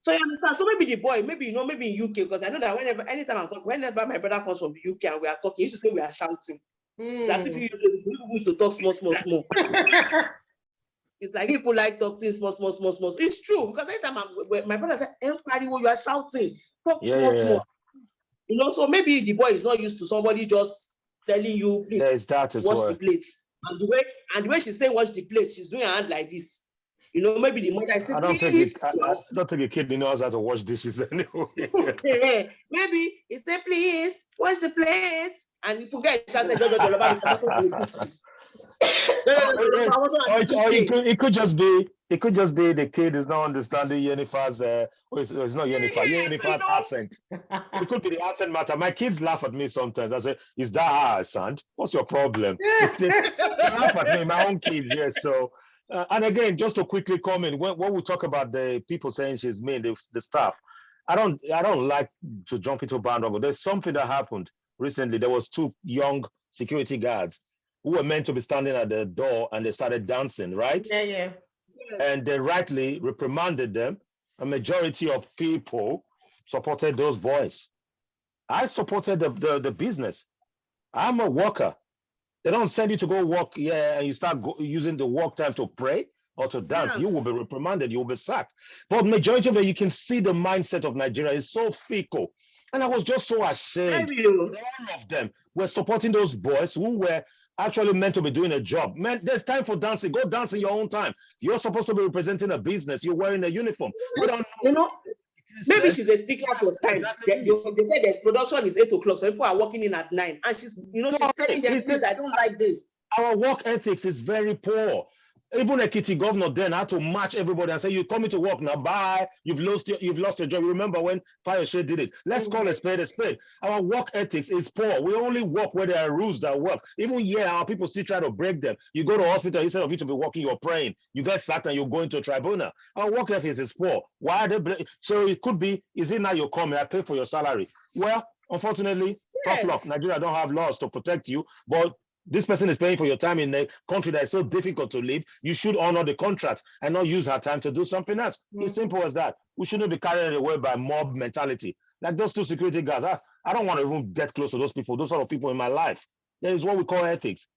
So you understand? So maybe the boy, maybe, you know, maybe in UK, because I know that anytime I'm talking, whenever my brother comes from the UK and we are talking, he used to say we are shouting. It's as if you used to talk small. It's like people like talking small. It's true, because anytime my brother said, you are shouting, talk small. You know, so maybe the boy is not used to somebody just telling you, please watch the plate. And the way she's saying watch the plate, she's doing her hand like this. You know, maybe the mother is saying,
I don't think a kid knows how to wash dishes anyway.
Maybe he said, please wash the plate, and you forget.
It could just be the kid is not understanding Yennefer's it's not Yennefer's accent. It could be the accent matter. My kids laugh at me sometimes. I say, is that how I sound? What's your problem? They laugh at me, my own kids, yes. So And again, just to quickly comment, when we talk about the people saying she's mean, the staff, I don't like to jump into bandwagon. There's something that happened recently. There was 2 young security guards who were meant to be standing at the door, and they started dancing, right?
Yeah, yeah.
And they rightly reprimanded them. A majority of people supported those boys. I supported the business. I'm a worker. They don't send you to go work, and you start using the work time to pray or to dance. You will be reprimanded, you will be sacked. But majority of it, you can see the mindset of Nigeria is so fickle. And I was just so ashamed. All of them were supporting those boys who were actually meant to be doing a job. Man, there's time for dancing. Go dance in your own time. You're supposed to be representing a business. You're wearing a uniform. We don't know.
Maybe she's a stickler for time. They said there's production is 8 o'clock, so people are walking in at 9, and she's telling them, please, I don't like this.
Our work ethics is very poor. Even a kitty governor then had to match everybody and say, "You're coming to work now. Bye. You've lost your job." You remember when Fire did it? Let's call a spade a spade. Our work ethics is poor. We only work where there are rules that work. Even our people still try to break them. You go to hospital, instead of you to be working, you're praying. You get sacked and you're going to a tribunal. Our work ethics is poor. Why are they? So it could be, is it now you're coming? I pay for your salary. Well, unfortunately, tough luck. Nigeria don't have laws to protect you, but this person is paying for your time in a country that is so difficult to live. You should honor the contract and not use her time to do something else. It's simple as that. We shouldn't be carried away by mob mentality. Like those 2 security guards, I don't want to even get close to those people, those sort of people in my life. There is what we call ethics.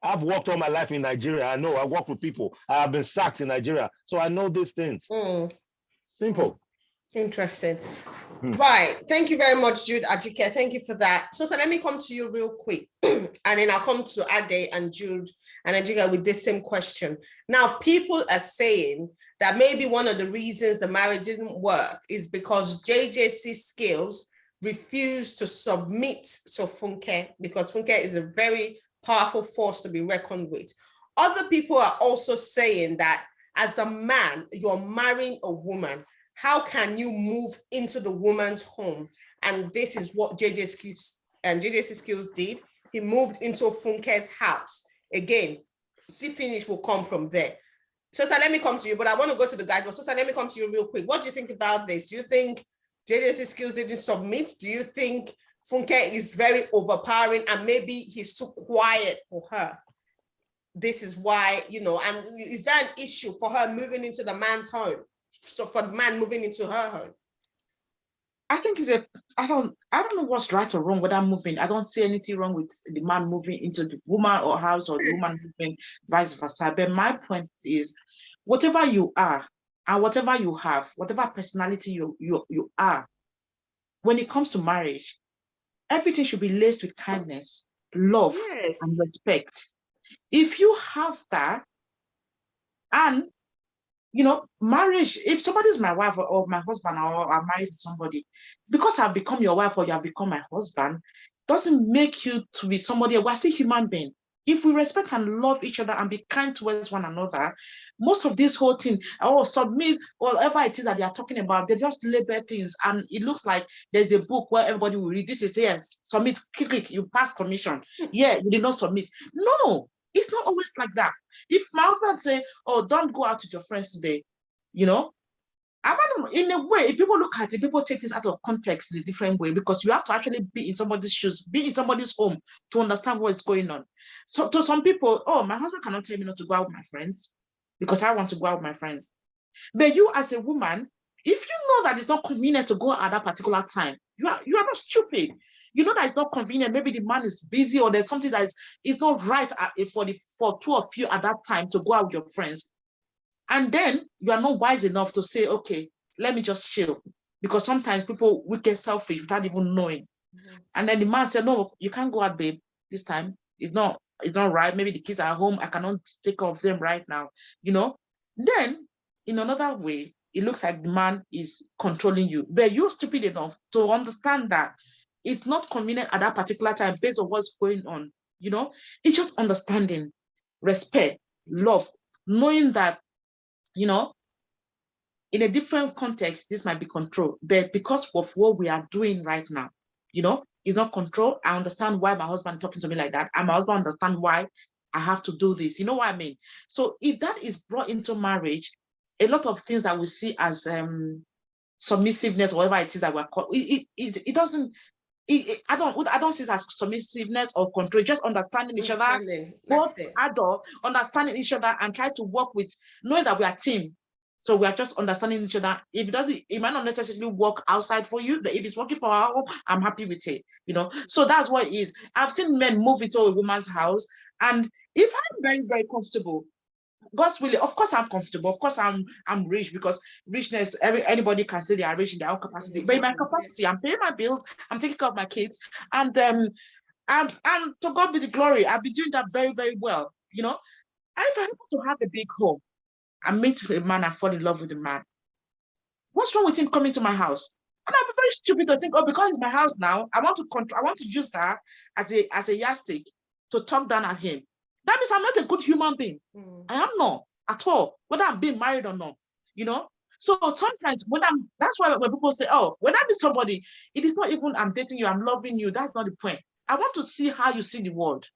I've worked all my life in Nigeria. I know I work with people. I have been sacked in Nigeria. So I know these things. Simple.
Interesting. Right. Thank you very much, Jude Ajike. Thank you for that. So let me come to you real quick. And then I'll come to Ade and Jude and Ajike with this same question. Now, people are saying that maybe one of the reasons the marriage didn't work is because JJC Skillz refused to submit to Funke, because Funke is a very powerful force to be reckoned with. Other people are also saying that as a man, you're marrying a woman. How can you move into the woman's home? And this is what JJC Skillz did. He moved into Funke's house. Again, finish will come from there. So let me come to you, but I want to go to the guys. But so let me come to you real quick. What do you think about this? Do you think JJC Skillz didn't submit? Do you think Funke is very overpowering and maybe he's too quiet for her? This is why, and is that an issue for her moving into the man's home? So for the man moving into her home?
I think I don't know what's right or wrong with that moving. I don't see anything wrong with the man moving into the woman or house, or the woman moving vice versa. But my point is, whatever you are and whatever you have, whatever personality you are, when it comes to marriage, everything should be laced with kindness, love, and respect. If you have that, and marriage, if somebody's my wife or my husband, or I'm married to somebody, because I've become your wife or you have become my husband, doesn't make you to be somebody. We're still human beings. If we respect and love each other and be kind towards one another, most of this whole thing, submit, whatever it is that they are talking about, they just label things, and it looks like there's a book where everybody will read. This is submit, click, you pass commission. You did not submit. No. It's not always like that. If my husband say, "Oh, don't go out with your friends today," in a way, if people look at it, people take this out of context in a different way, because you have to actually be in somebody's shoes, be in somebody's home to understand what is going on. So to some people, my husband cannot tell me not to go out with my friends because I want to go out with my friends. But you as a woman, if you know that it's not convenient to go at that particular time, you are not stupid. You know that it's not convenient. Maybe the man is busy, or there's something that is not right for 2 of you at that time to go out with your friends. And then you are not wise enough to say, okay, let me just chill. Because sometimes people will get selfish without even knowing. And then the man said, no, you can't go out, babe, this time. It's not right. Maybe the kids are home. I cannot take care of them right now. Then in another way, it looks like the man is controlling you. But you're stupid enough to understand that it's not convenient at that particular time based on what's going on. It's just understanding, respect, love, knowing that, in a different context, this might be control. But because of what we are doing right now, it's not control. I understand why my husband is talking to me like that. And my husband understands why I have to do this. You know what I mean? So if that is brought into marriage, a lot of things that we see as submissiveness, whatever it is that we're called, it doesn't. I don't see it as submissiveness or control. Just understanding each other, both adult, understanding each other, and try to work with, knowing that we are a team. So we are just understanding each other. If it doesn't, it might not necessarily work outside for you, but if it's working for our home, I'm happy with it. You know, so that's what it is. I've seen men move into a woman's house, and if I'm very, very comfortable, God's willing, of course I'm comfortable. Of course I'm rich, because richness, anybody can say they are rich in their own capacity. But in my capacity, I'm paying my bills, I'm taking care of my kids, and to God be the glory. I've been doing that very, very well. You know, and if I happen to have a big home, I meet a man, I fall in love with the man. What's wrong with him coming to my house? And I'll be very stupid to think, oh, because it's my house now, I want to use that as a yardstick to talk down at him. That means I'm not a good human being. I am not at all, whether I'm being married or not, you know? So sometimes that's why when people say, oh, when I meet somebody, it is not even I'm dating you, I'm loving you. That's not the point. I want to see how you see the world.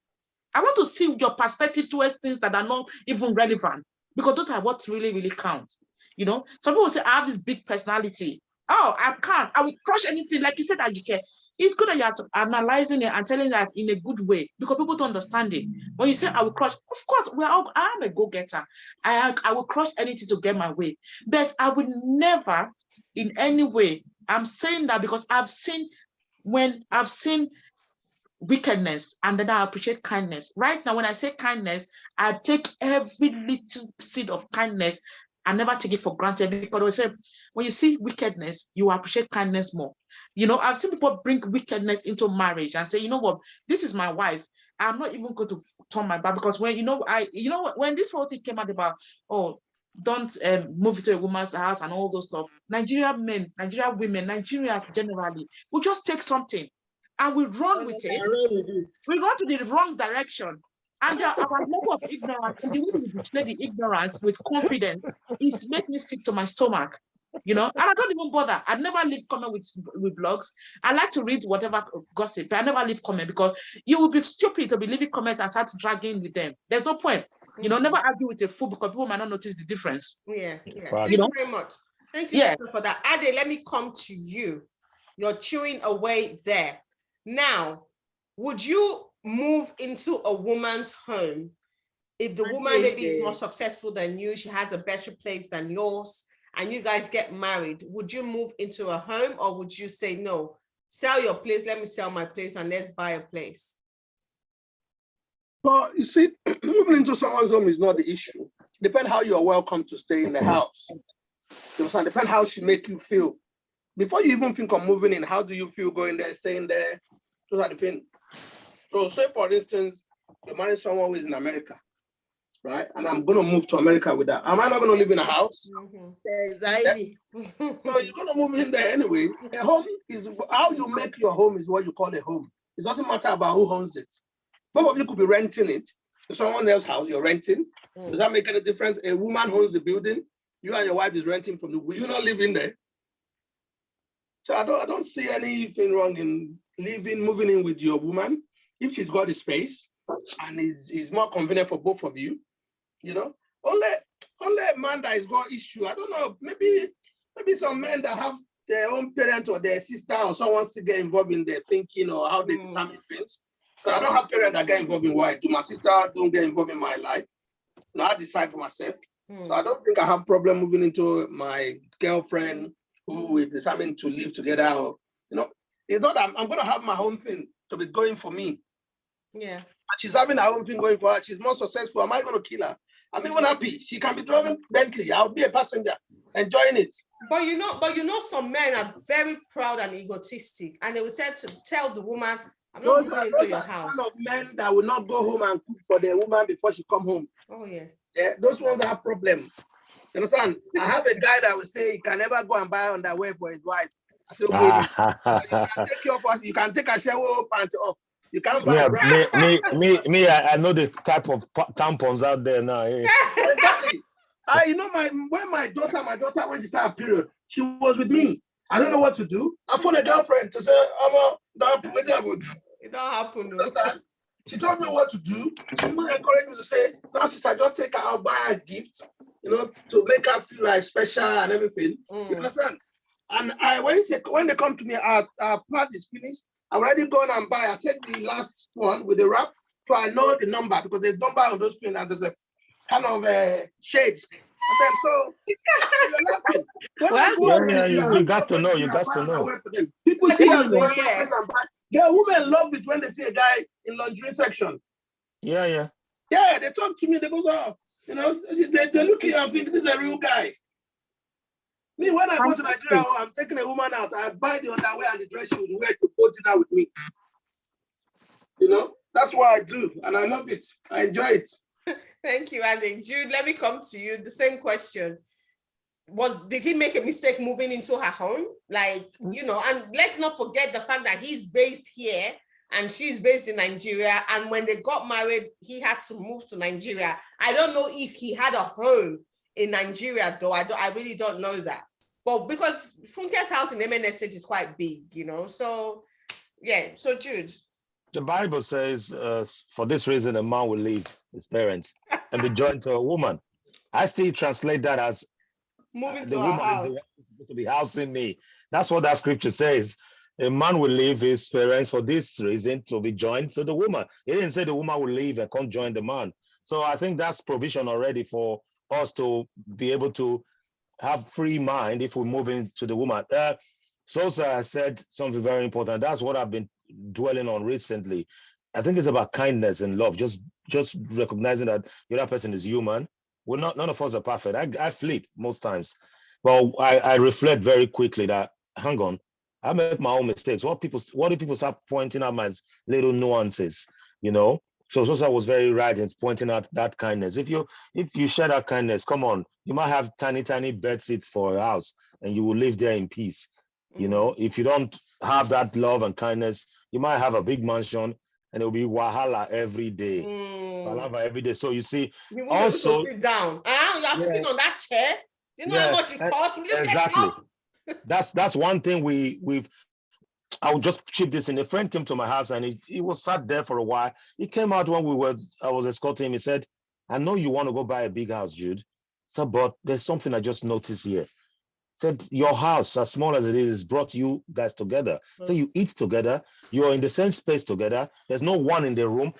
I want to see your perspective towards things that are not even relevant, because those are what really, really count. You know, some people say, I have this big personality. Oh, I will crush anything. Like you said, Ajike, it's good that you're analyzing it and telling that in a good way, because people don't understand it. When you say I will crush, of course, I am a go-getter. I will crush anything to get my way. But I would never in any way, I'm saying that because I've seen wickedness, and then I appreciate kindness. Right now, when I say kindness, I take every little seed of kindness. I never take it for granted, because I say, when you see wickedness, you appreciate kindness more. You know, I've seen people bring wickedness into marriage and say, you know what, this is my wife. I'm not even going to turn my back, because when when this whole thing came out about, oh, don't move to a woman's house and all those stuff. Nigerian men, Nigerian women, Nigerians generally will just take something and we run with it. We run to the wrong direction. And our level of ignorance, and the way we display the ignorance with confidence, is make me sick to my stomach. You know, and I don't even bother. I never leave comment with blogs. I like to read whatever gossip, but I never leave comment, because you will be stupid to be leaving comments and start dragging with them. There's no point. You know, never argue with a fool, because people might not notice the difference.
Yeah. Thank you very much. Thank you for that. Ade, let me come to you. You're chewing away there. Now, would you move into a woman's home if the woman maybe is more successful than you, she has a better place than yours, and you guys get married? Would you move into a home, or would you say, no, sell your place, let me sell my place, and let's buy a place?
Well, you see, moving into someone's home is not the issue. Depends how you are welcome to stay in the house. You understand? Depends how she make you feel. Before you even think of moving in, how do you feel going there, staying there? Those are the things. So say, for instance, you marry someone who is in America, right? And I'm going to move to America with that. Am I not going to live in a house?
Exactly.
So you're going to move in there anyway. A home is how you make your home is what you call a home. It doesn't matter about who owns it. Both of you could be renting it to someone else's house. You're renting. Does that make any difference? A woman owns the building. You and your wife is renting from the. Will you not live in there? So I don't see anything wrong in moving in with your woman if she's got the space and is more convenient for both of you. You know, only a man that has got issue. I don't know. Maybe some men that have their own parent or their sister or someone to get involved in their thinking or how they determine things. So I don't have parents that get involved in what I do. My sister don't get involved in my life. Now I decide for myself. So I don't think I have problem moving into my girlfriend who we determined to live together. Or, you know, it's not that I'm going to have my own thing to be going for me.
Yeah.
And she's having her own thing going for her. She's more successful. Am I going to kill her? I'm even happy. She can be driving Bentley. I'll be a passenger, enjoying it.
But you know, some men are very proud and egotistic, and they will say to tell the woman, I'm not going to your house.
Those are kind of men that will not go home and cook for the woman before she come home.
Oh, yeah.
Yeah, those ones have problem. You understand? I have a guy that will say he can never go and buy underwear for his wife. I said, okay, you can take a shower pant off. You can't buy
I know the type of tampons out there now. Yeah.
Exactly. You know, when my daughter, when she started period, she was with me. I don't know what to do. I phoned a girlfriend to say, it don't happen.
It don't happen.
Understand? She told me what to do. She even encouraged me to say, now sister, just take her out, buy her a gift, to make her feel like special and everything. You understand? And when they come to me, our part is finished. I already gone and buy. I take the last one with the wrap, so I know the number because there's number on those things and there's a kind of shades. And then so you're laughing. When I go to Nigeria,
you got to know. You got to know.
People see us going and buy. Yeah, women love it when they see a guy in lingerie section.
Yeah.
Yeah, they talk to me. They go, oh, they look at you and think this is a real guy. Me, when I go to Nigeria, I'm taking a woman out. I buy the underwear and the dress she would wear to go dinner with me. That's what I do, and I love it. I enjoy it.
Thank you, Andy. Jude, let me come to you. The same question. Did he make a mistake moving into her home? And let's not forget the fact that he's based here and she's based in Nigeria. And when they got married, he had to move to Nigeria. I don't know if he had a home in Nigeria, though. I really don't know that. But because Funke's house in MNS City is quite big, So, yeah. So, Jude.
The Bible says, for this reason, a man will leave his parents and be joined to a woman. I still translate that as
moving
the
to
woman
house.
is the one who's supposed to be housing me. That's what that scripture says. A man will leave his parents for this reason to be joined to the woman. It didn't say the woman will leave and come join the man. So I think that's provision already for us to be able to have free mind if we move into the woman. Sosa said something very important. That's what I've been dwelling on recently. I think it's about kindness and love. Just recognizing that the other person is human. None of us are perfect. I flip most times, but I reflect very quickly that hang on, I make my own mistakes. What do people start pointing out my little nuances? So Sosa was very right in pointing out that kindness. If you share that kindness, come on, you might have tiny bed seats for a house and you will live there in peace. If you don't have that love and kindness, you might have a big mansion and it will be wahala every day. Wahala every day. So you see,
you won't be able to sit down. You are sitting on that chair. You know how much it costs? Will you
exactly.
Get up?
That's one thing we've. I'll just chip this in. A friend came to my house and he was sat there for a while. He came out when I was escorting him. He said, "I know you want to go buy a big house, Jude. So, but there's something I just noticed here." Said your house, as small as it is, brought you guys together. So you eat together, you're in the same space together. There's no one in the room.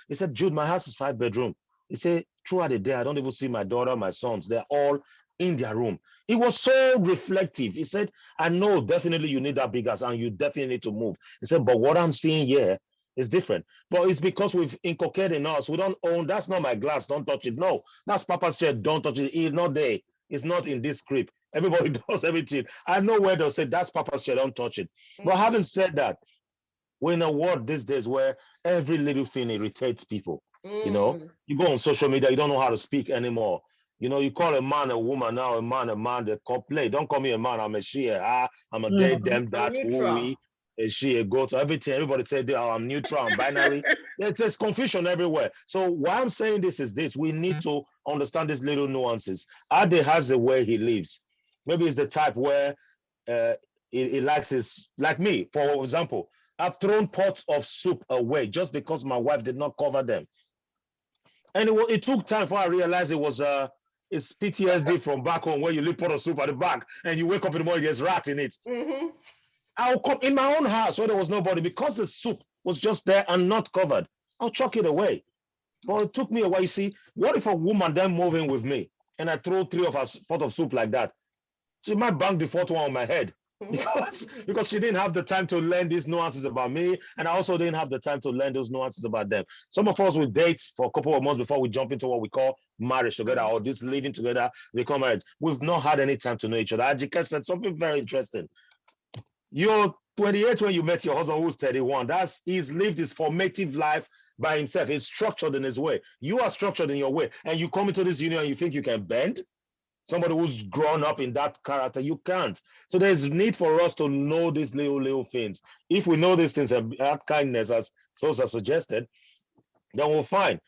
He said, Jude, my house is 5-bedroom. He said, throughout the day, I don't even see my daughter, my sons. They're all in their room. It was so reflective. He said, I know definitely you need that big house and you definitely need to move. He said, but what I'm seeing here is different. But it's because we've inculcated in us. We don't own, that's not my glass, don't touch it. No, that's Papa's chair, don't touch it. It's not there. It's not in this script. Everybody does everything. I know where they'll say that's Papa's chair, don't touch it. But having said that, we're in a world these days where every little thing irritates people. You go on social media, you don't know how to speak anymore. You call a man a woman, now a man, they play. Don't call me a man, I'm a she, I'm a they, them, that, who, we, a she, a goat, everything. Everybody say, I'm neutral, I'm binary. There's confusion everywhere. So why I'm saying this is this. We need to understand these little nuances. Ade has a way he lives. Maybe it's the type where he likes his, like me, for example, I've thrown pots of soup away just because my wife did not cover them. And it took time before I realized it was it's PTSD from back home where you leave pot of soup at the back and you wake up in the morning, there's rat in it. I'll come in my own house where there was nobody because the soup was just there and not covered. I'll chuck it away. But it took me a while. You see, what if a woman then move in with me and I throw 3 of us pot of soup like that? She might bang the 4th one on my head because she didn't have the time to learn these nuances about me, and I also didn't have the time to learn those nuances about them. Some of us will date for a couple of months before we jump into what we call marriage together or this living together, become married. We've not had any time to know each other. Ajika said something very interesting. You're 28 when you met your husband who's 31. He's lived his formative life by himself. He's structured in his way. You are structured in your way, and you come into this union and you think you can bend. Somebody who's grown up in that character, you can't. So there's need for us to know these little things. If we know these things and have kindness, as Sosa suggested, then we'll find.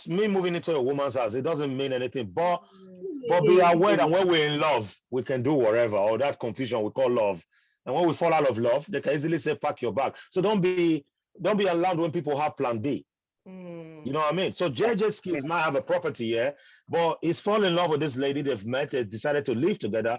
Me moving into a woman's house, it doesn't mean anything. But be aware that when we're in love, we can do whatever, or that confusion we call love. And when we fall out of love, they can easily say, pack your bag. So don't be Don't be alarmed when people have plan B. You know what I mean? So JJ Skillz might have a property here, but he's fallen in love with this lady. They've met, they decided to live together.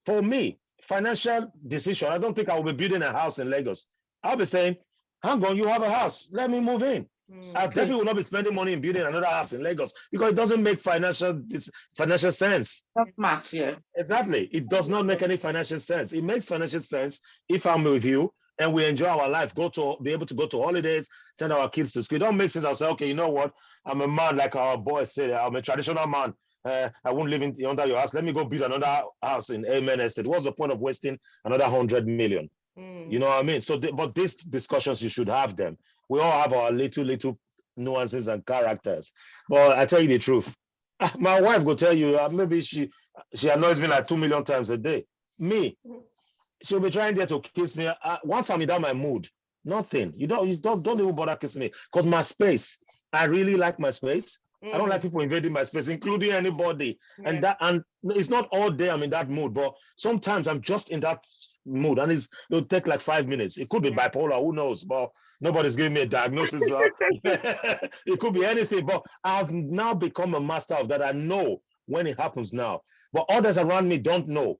For me, financial decision, I don't think I will be building a house in Lagos. I'll be saying, hang on, you have a house, let me move in. I definitely will not be spending money in building another house in Lagos because it doesn't make financial sense.
That's maths, yeah.
Exactly. It does not make any financial sense. It makes financial sense if I'm with you and we enjoy our life, be able to go to holidays, send our kids to school. It don't make sense. I'll say, okay, you know what? I'm a man, like our boys say, I'm a traditional man. I won't live under your house. Let me go build another house in Amen Estate. What's the point of wasting another 100 million? You know what I mean? So, but these discussions, you should have them. We all have our little nuances and characters. But I tell you the truth, my wife will tell you, maybe she annoys me like 2 million times a day. Me, she'll be trying there to kiss me. Once I'm in that my mood, nothing. You don't even bother kissing me because my space. I really like my space. I don't like people invading my space, including anybody. And it's not all day I'm in that mood, but sometimes I'm just in that mood, and it'll take like 5 minutes. It could be bipolar, who knows? But nobody's giving me a diagnosis. It could be anything. But I've now become a master of that. I know when it happens now, but others around me don't know.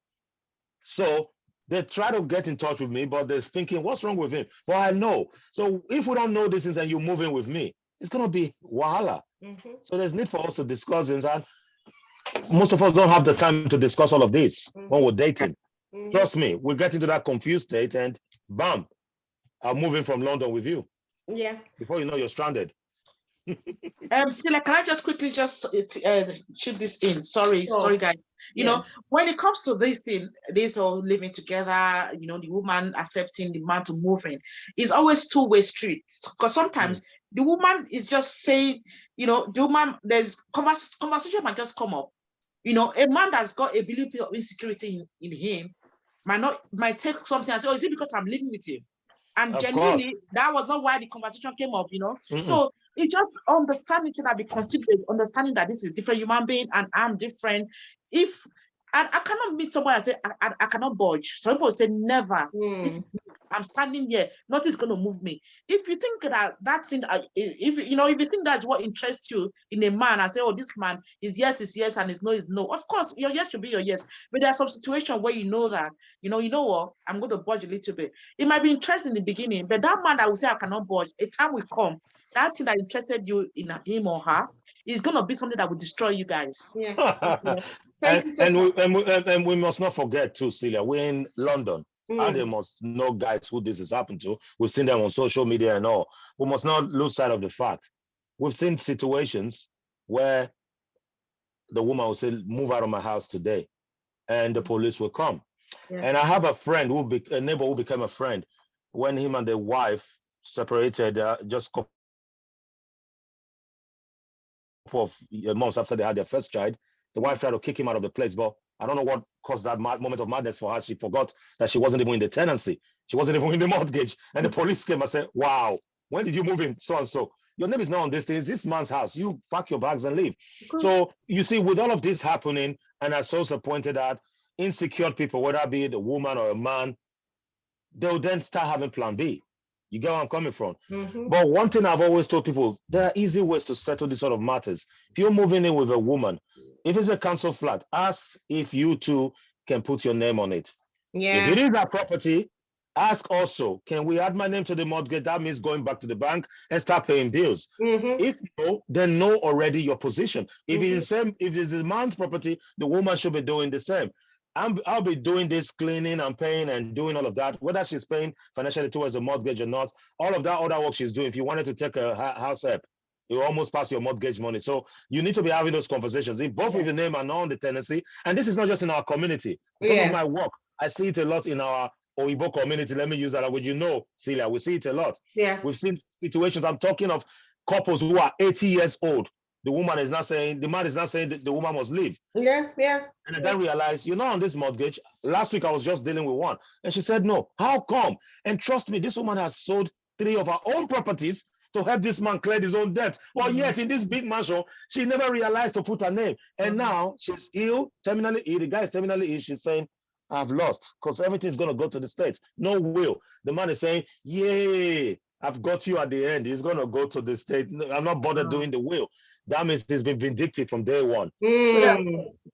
So they try to get in touch with me, but they're thinking, what's wrong with him? But I know. So if we don't know these things and you move in with me, it's going to be wahala. So there's need for us to discuss this. And most of us don't have the time to discuss all of this when we're dating. Trust me, we get into that confused state and bam, I'm moving from London with you.
Yeah.
Before you know, you're stranded.
Sila, can I just quickly shoot this in? Sorry, guys. You know, when it comes to this thing, this all living together, you know, the woman accepting the man to move in, it's always two-way street. Because sometimes the woman is just saying, you know, the woman, there's conversation might just come up. You know, a man that's got a belief of insecurity in him might take something and say, oh, is it because I'm living with him? And
Of
genuinely,
course.
that was not why the conversation came up, you know. So it's just understanding that, be considerate, understanding that this is a different human being and I'm different. I cannot meet someone and say I cannot budge. Some people say never. I'm standing here, nothing's going to move me. If you think that thing, if you think that's what interests you in a man, and say, oh, this man is yes and his no is no. Of course, your yes should be your yes. But there are some situations where you know that, you know what, I'm going to budge a little bit. It might be interesting in the beginning, but that man that will say I cannot budge, a time will come. That thing that interested you in him or her is going to be something that will destroy you guys.
And we must not forget too, Celia, we're in London. And they must know guys who this has happened to. We've seen them on social media and all. We must not lose sight of the fact. We've seen situations where the woman will say, move out of my house today, and the police will come. And I have a friend, a neighbor who became a friend when him and the wife separated just a couple of months after they had their first child. The wife tried to kick him out of the place, but I don't know what caused that moment of madness for her. She forgot that she wasn't even in the tenancy. She wasn't even in the mortgage. And the police came and said, wow, when did you move in? So and so. Your name is not on this thing. It's this man's house. You pack your bags and leave. So you see, with all of this happening, and as Sosa pointed out, insecure people, whether it be a woman or a man, they'll then start having plan B. You get where I'm coming from? But one thing I've always told people, there are easy ways to settle these sort of matters. If you're moving in with a woman, if it's a council flat, ask if you two can put your name on it. If it is a property, ask also, can we add my name to the mortgage? That means going back to the bank and start paying bills. If no, then know already your position. If it's a man's property, the woman should be doing the same. I'll be doing this cleaning and paying and doing all of that, whether she's paying financially towards a mortgage or not. All of that other work she's doing, if you wanted to take a house up, you almost pass your mortgage money. So you need to be having those conversations. If both of your name are not on the tenancy, and this is not just in our community, because of my work, I see it a lot in our Oyibo community. Let me use that language. You know, Celia, we see it a lot. We've seen situations. I'm talking of couples who are 80 years old. The man is not saying that the woman must leave. And I then realized, you're not on this mortgage. Last week I was just dealing with one. And she said, no, how come? And trust me, this woman has sold 3 of her own properties to help this man clear his own debt. But yet in this big mansion, she never realized to put her name. And now she's ill, terminally ill. The guy is terminally ill. She's saying, I've lost because everything's going to go to the States. No will. The man is saying, yay, I've got you at the end. He's going to go to the state. I'm not bothered doing the will. That means he's been vindictive from day one.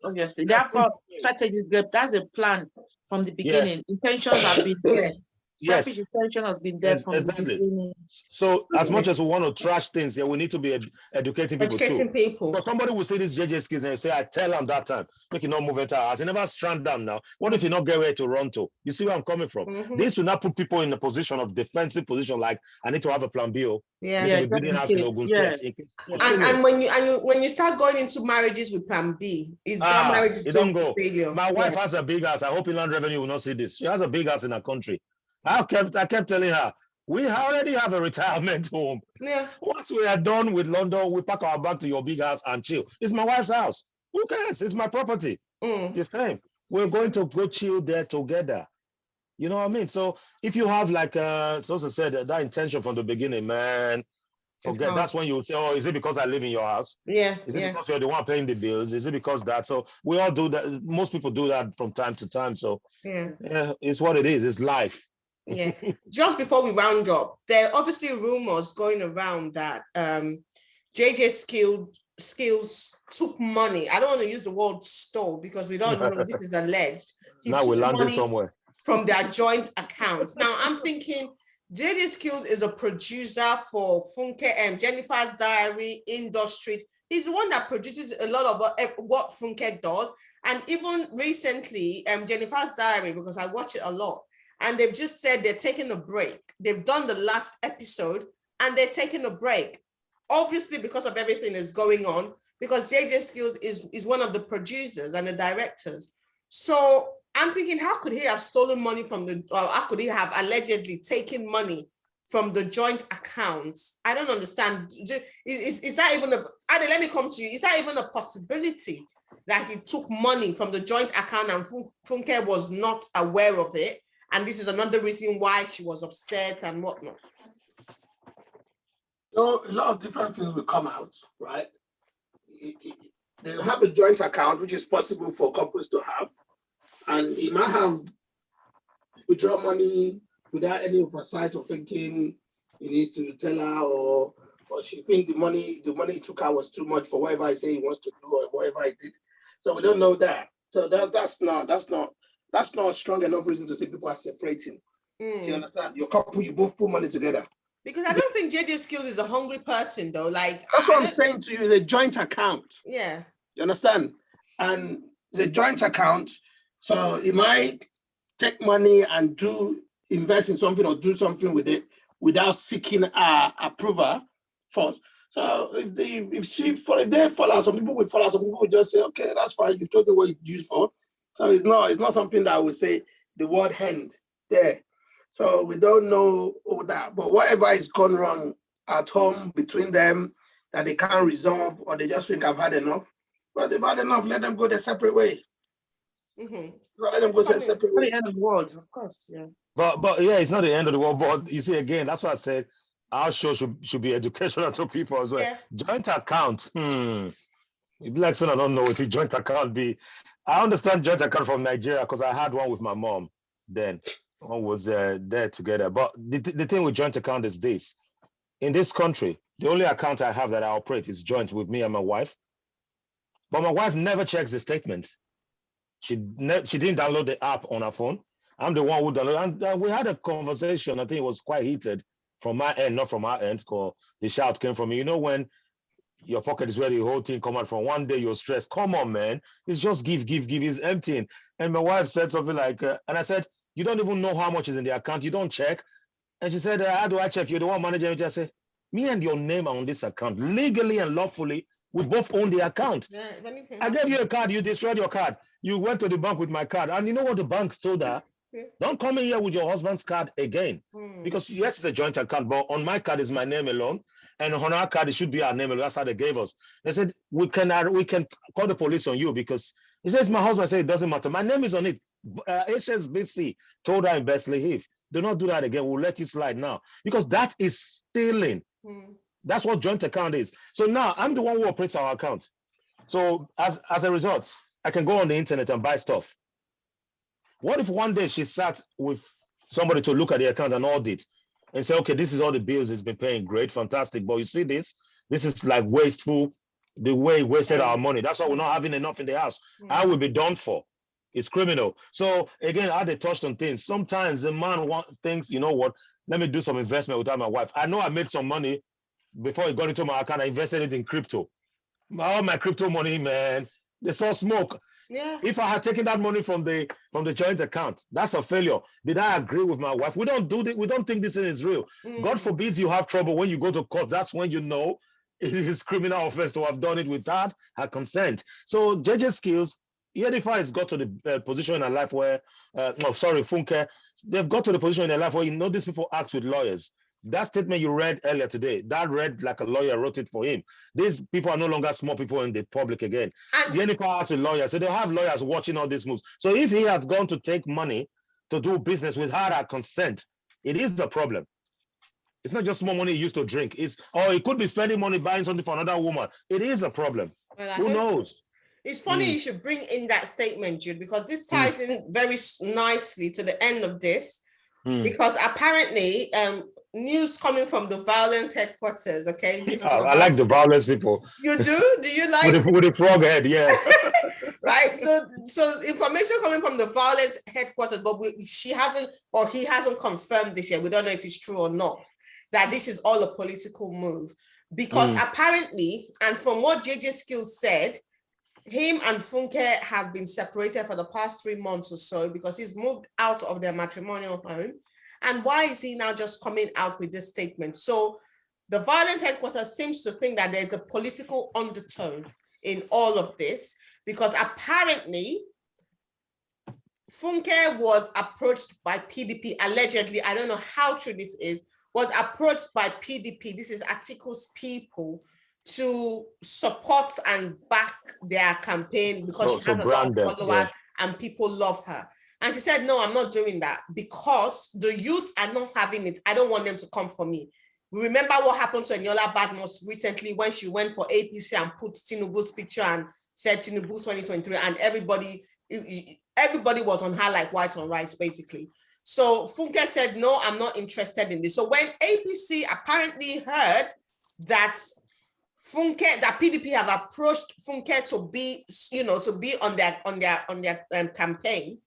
Obviously, therefore, strategies. That's a plan from the beginning. Intentions have been there.
Yes.
Selfish intention has been there from the beginning.
So as much as we want to trash things, we need to be educating people too. Because somebody will see this JJ Skillz and say, I tell him that time, make it not move into our house. He never strand down now. What if you not get where to run to? You see where I'm coming from? This will not put people in a position of defensive position, like I need to have a plan B.
And when you start going into marriages with plan B, that marriage is doomed to failure.
My wife has a big house. I hope Inland Revenue will not see this. She has a big house in her country. I kept telling her, we already have a retirement home. Once we are done with London, we pack our bag to your big house and chill. It's my wife's house. Who cares? It's my property. The same. We're going to go chill there together. You know what I mean? So if you have, like Sosa said, that intention from the beginning, man, forget. That's when you say, oh, is it because I live in your house?
Is
it because you're the one paying the bills? Is it because that? So we all do that. Most people do that from time to time. So it's what it is. It's life.
Just before we round up, there are obviously rumors going around that JJ Skillz took money. I don't want to use the word stole because we don't know this is alleged.
Now we landed somewhere
from their joint accounts. Now I'm thinking JJ Skillz is a producer for Funke and Jennifer's Diary, Industry. He's the one that produces a lot of what Funke does. And even recently, Jennifer's Diary, because I watch it a lot, and they've just said they're taking a break. They've done the last episode and they're taking a break. Obviously, because of everything that's going on, because JJ Skillz is one of the producers and the directors. So I'm thinking, how could he have stolen money from how could he have allegedly taken money from the joint accounts? I don't understand. Is that even Ade, let me come to you. Is that even a possibility that he took money from the joint account and Funke was not aware of it? And this is another reason why she was upset and whatnot.
So a lot of different things will come out, right? They have a joint account, which is possible for couples to have. And he might have withdraw money without any oversight or thinking he needs to tell her, or she think the money he took out was too much for whatever I say he wants to do or whatever I did. So we don't know that. So that's not strong enough reason to say people are separating. Do you understand? Your couple, you both put money together.
Because I don't think JJ Skillz is a hungry person, though. Like
that's what I'm saying to you. It's a joint account.
Yeah.
You understand? And it's a joint account, so he might take money and invest in something or do something with it without seeking our approval first. So if they follow, some people will follow. Some people will just say, "Okay, that's fine. You told me what it's used for." So it's not something that I would say the word hand there. So we don't know all that. But whatever is gone wrong at home between them that they can't resolve, or they just think I've had enough. Well, they've had enough. Let them go their separate way. So let them go their separate way.
The end of the world, of course. Yeah.
But yeah, it's not the end of the world. But you see, again, that's what I said. Our show should be educational to people as well. Yeah. Joint account. Black son, I don't know what a joint account be. I understand joint account from Nigeria because I had one with my mom then. One was there together. But the thing with joint account is this. In this country, the only account I have that I operate is joint with me and my wife. But my wife never checks the statements. She didn't download the app on her phone. I'm the one who downloaded. And we had a conversation. I think it was quite heated from my end, not from her end, because the shout came from me. You know when your pocket is where the whole thing come out from. One day you're stressed. Come on, man. It's just give. It's emptying. And my wife said something like, and I said, you don't even know how much is in the account. You don't check. And she said, how do I check? You're the one managing it. I said, me and your name are on this account. Legally and lawfully, we both own the account. Yeah, I gave you a card. You destroyed your card. You went to the bank with my card. And you know what the bank told her? Yeah. Don't come in here with your husband's card again. Because yes, it's a joint account, but on my card is my name alone. And on our card, it should be our name alone. That's how they gave us. They said, we can call the police on you because he says, my husband said it doesn't matter. My name is on it. HSBC told her in Bestiality, do not do that again. We'll let you slide now. Because that is stealing. That's what joint account is. So now I'm the one who operates our account. So as a result, I can go on the internet and buy stuff. What if one day she sat with somebody to look at the account and audit? and say, okay, this is all the bills he's been paying. Great, fantastic. But you see this is like wasteful, the way he wasted our money. That's why we're not having enough in the house. I will be done for. It's criminal. So again, I had touched on things. Sometimes the man thinks, you know what, let me do some investment without my wife. I know I made some money before it got into my account. I invested it in crypto. All my crypto money, man, they saw smoke.
Yeah.
If I had taken that money from the joint account, that's a failure. Did I agree with my wife? We don't do this. We don't think this thing is real. God forbid you have trouble when you go to court. That's when you know it is criminal offense to have done it without her consent. So JJ Skillz, Yedifa has got to the position in her life where, Funke, they've got to the position in their life where these people act with lawyers. That statement you read earlier today, that read like a lawyer wrote it for him. These people are no longer small people in the public again. Yedifa acts with lawyers, so they have lawyers watching all these moves. So if he has gone to take money to do business without her consent, it is a problem. It's not just small money he used to drink. He could be spending money buying something for another woman. It is a problem. Well, who knows?
It's funny you should bring in that statement, Jude, because this ties in very nicely to the end of this. Because apparently, news coming from the violence headquarters, okay?
I like the violence people.
You do? Do you like
with the frog head, yeah.
Right? So information coming from the violence headquarters, but he hasn't confirmed this yet. We don't know if it's true or not, that this is all a political move. Because apparently, and from what JJ Skillz said, him and Funke have been separated for the past 3 months or so because he's moved out of their matrimonial home. And why is he now just coming out with this statement? So the violence headquarters seems to think that there's a political undertone in all of this, because apparently Funke was approached by PDP, allegedly, I don't know how true this is, was approached by PDP, this is Article's people, to support and back their campaign because she has a lot of followers and people love her. And she said, no, I'm not doing that because the youth are not having it. I don't want them to come for me. We remember what happened to Eniola Badmus recently when she went for APC and put Tinubu's picture and said Tinubu 2023, and everybody was on her like white on rice, basically. So Funke said, no, I'm not interested in this. So when APC apparently heard that PDP have approached Funke to be on their campaign,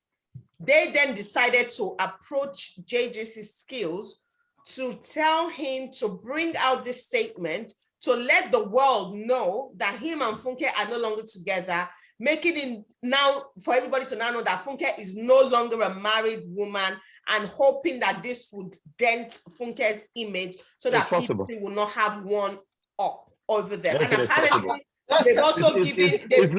they then decided to approach JJC Skillz to tell him to bring out this statement to let the world know that him and Funke are no longer together, making it now for everybody to now know that Funke is no longer a married woman, and hoping that this would dent Funke's image so that people will not have one up over them. And apparently they've also
it's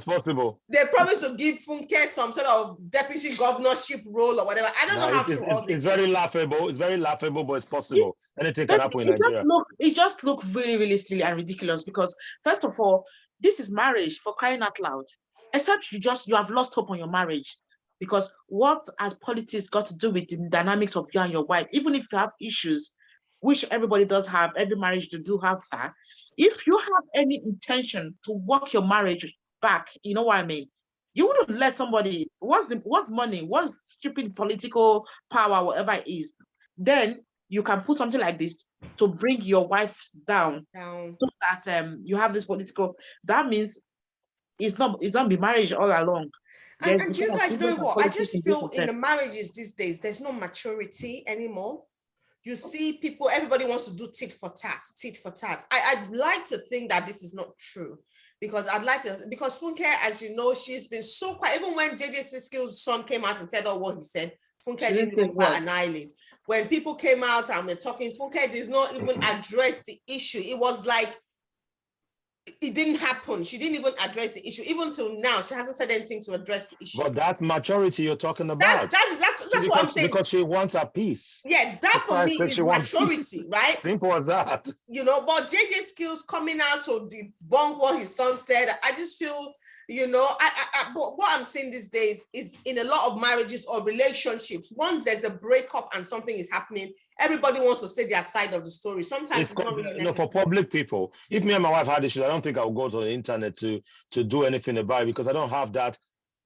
possible.
They promised to give Funke some sort of deputy governorship role or whatever. I don't know how to all this.
It's very laughable. It's very laughable, but it's possible. Anything can happen in Nigeria.
It just looks really, really silly and ridiculous because, first of all, this is marriage, for crying out loud. Except you have lost hope on your marriage. Because what has politics got to do with the dynamics of you and your wife? Even if you have issues, which everybody does have, every marriage do have that. If you have any intention to work your marriage back, you know what I mean? You wouldn't let somebody, what's money, what's stupid political power, whatever it is, then you can put something like this to bring your wife down. So that you have this political, that means it's not be marriage all along.
And do you guys know what? I just feel in the marriages these days, there's no maturity anymore. You see people, everybody wants to do tit for tat. I'd like to think that this is not true because Funke, as you know, she's been so quiet. Even when JJC Skillz' son came out and said what he said, Funke didn't even bat an eyelid. When people came out and were talking, Funke did not even address the issue. It was like, it didn't happen. She didn't even address the issue. Even till now, she hasn't said anything to address the issue.
But that's maturity you're talking about.
That's what I'm saying.
Because she wants a peace.
Yeah, that for me is maturity, right?
Simple as that.
But JJ Skillz coming out to debunk what his son said, I just feel, but what I'm seeing these days is in a lot of marriages or relationships, once there's a breakup and something is happening, everybody wants to say their side of the story. Sometimes it's not really necessary.
For public people, if me and my wife had issues, I don't think I would go to the internet to do anything about it because I don't have that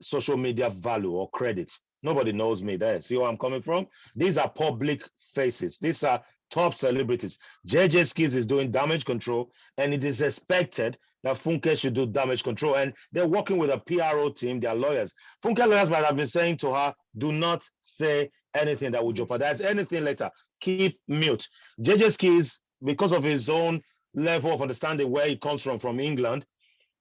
social media value or credit. Nobody knows me there. See where I'm coming from? These are public faces. These are top celebrities. JJ Skillz is doing damage control, and it is expected that Funke should do damage control. And they're working with a PRO team, their lawyers. Funke lawyers might have been saying to her, do not say anything that will jeopardize anything later. Keep mute. JJ Skillz, because of his own level of understanding where he comes from England,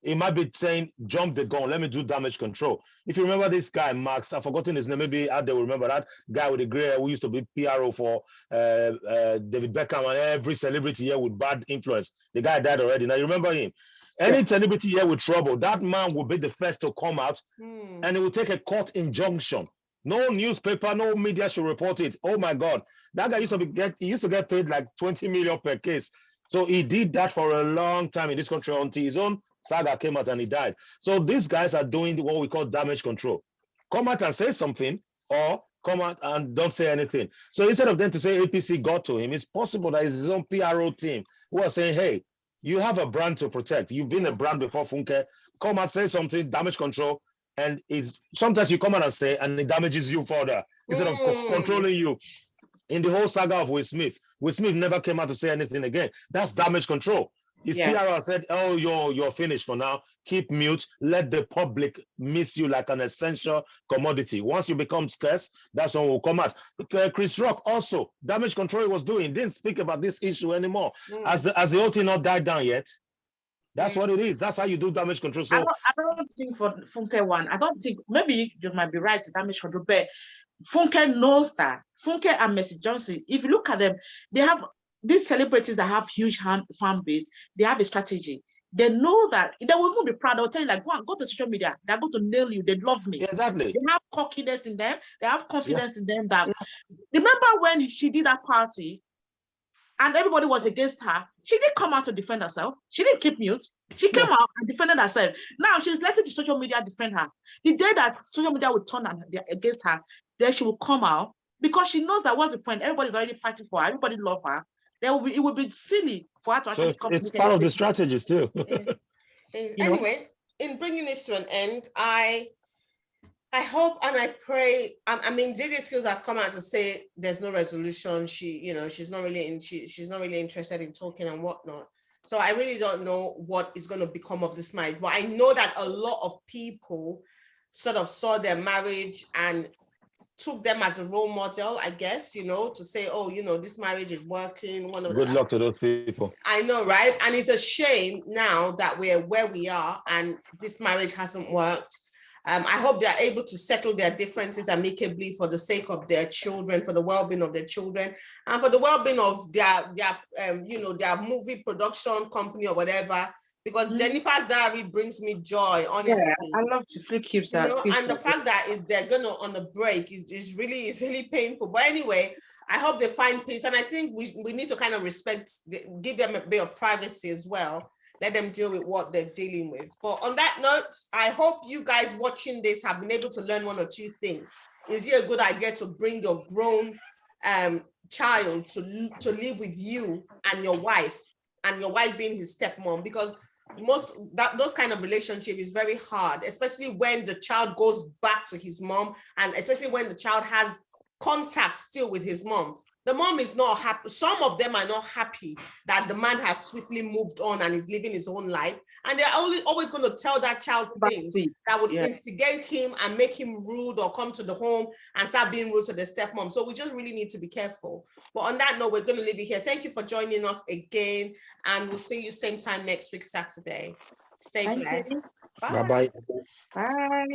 he might be saying, jump the gun, let me do damage control. If you remember this guy, Max, I've forgotten his name, maybe out there will remember that guy with the gray hair who used to be PRO for David Beckham and every celebrity here with bad influence. The guy died already. Now, you remember him? Any celebrity here with trouble, that man will be the first to come out and he will take a court injunction. No newspaper, no media should report it. Oh my God. That guy used to get paid like 20 million per case. So he did that for a long time in this country until his own saga came out and he died. So these guys are doing what we call damage control. Come out and say something, or come out and don't say anything. So instead of them to say APC got to him, it's possible that it's his own PRO team who are saying, hey, you have a brand to protect. You've been a brand before, Funke. Come out, say something, damage control. And it's sometimes you come out and say, and it damages you further instead of controlling you. In the whole saga of Will Smith never came out to say anything again. That's damage control. His PR said, oh, you're finished for now. Keep mute. Let the public miss you like an essential commodity. Once you become scarce, that's when we'll come out. Chris Rock also, damage control he was doing, didn't speak about this issue anymore. As the whole thing not died down yet. That's what it is. That's how you do damage control. So
I don't think for Funke one, I don't think, maybe you might be right, damage control, but Funke knows that. Funke and Mercy Johnson, if you look at them, they have these celebrities that have huge fan base, they have a strategy. They know that they will even be proud. They'll tell you, like, go to social media. They're going to nail you. They love me.
Exactly.
They have cockiness in them. They have confidence in them. That remember when she did that party and everybody was against her, she didn't come out to defend herself. She didn't keep mute. She came out and defended herself. Now she's letting the social media defend her. The day that social media will turn against her, then she will come out because she knows that what's the point? Everybody's already fighting for her. Everybody loves her. It would be silly for her to actually come.
It's part of the strategy still.
Anyway, in bringing this to an end, I hope and I pray. I mean, JJ Skillz has come out to say there's no resolution. She's not really interested in talking and whatnot. So I really don't know what is going to become of this marriage. But I know that a lot of people sort of saw their marriage and took them as a role model, I guess, to say, oh, this marriage is working.
Good luck to those people.
I know, right? And it's a shame now that we're where we are and this marriage hasn't worked. I hope they're able to settle their differences amicably for the sake of their children, for the well-being of their children, and for the well-being of their movie production company or whatever. Because Jennifer Zari brings me joy, honestly.
Yeah, I love to flick keeps that.
And the fact that they're gonna on the break is really painful. But anyway, I hope they find peace, and I think we need to kind of give them a bit of privacy as well. Let them deal with what they're dealing with. But on that note, I hope you guys watching this have been able to learn one or two things. Is it a good idea to bring your grown child to live with you and your wife being his stepmom? Because those kind of relationship is very hard, especially when the child goes back to his mom, and especially when the child has contact still with his mom. The mom is not happy. Some of them are not happy that the man has swiftly moved on and is living his own life. And they're always going to tell that child things that would instigate him and make him rude or come to the home and start being rude to the stepmom. So we just really need to be careful. But on that note, we're going to leave it here. Thank you for joining us again. And we'll see you same time next week, Saturday. Stay blessed.
Bye-bye.
Bye.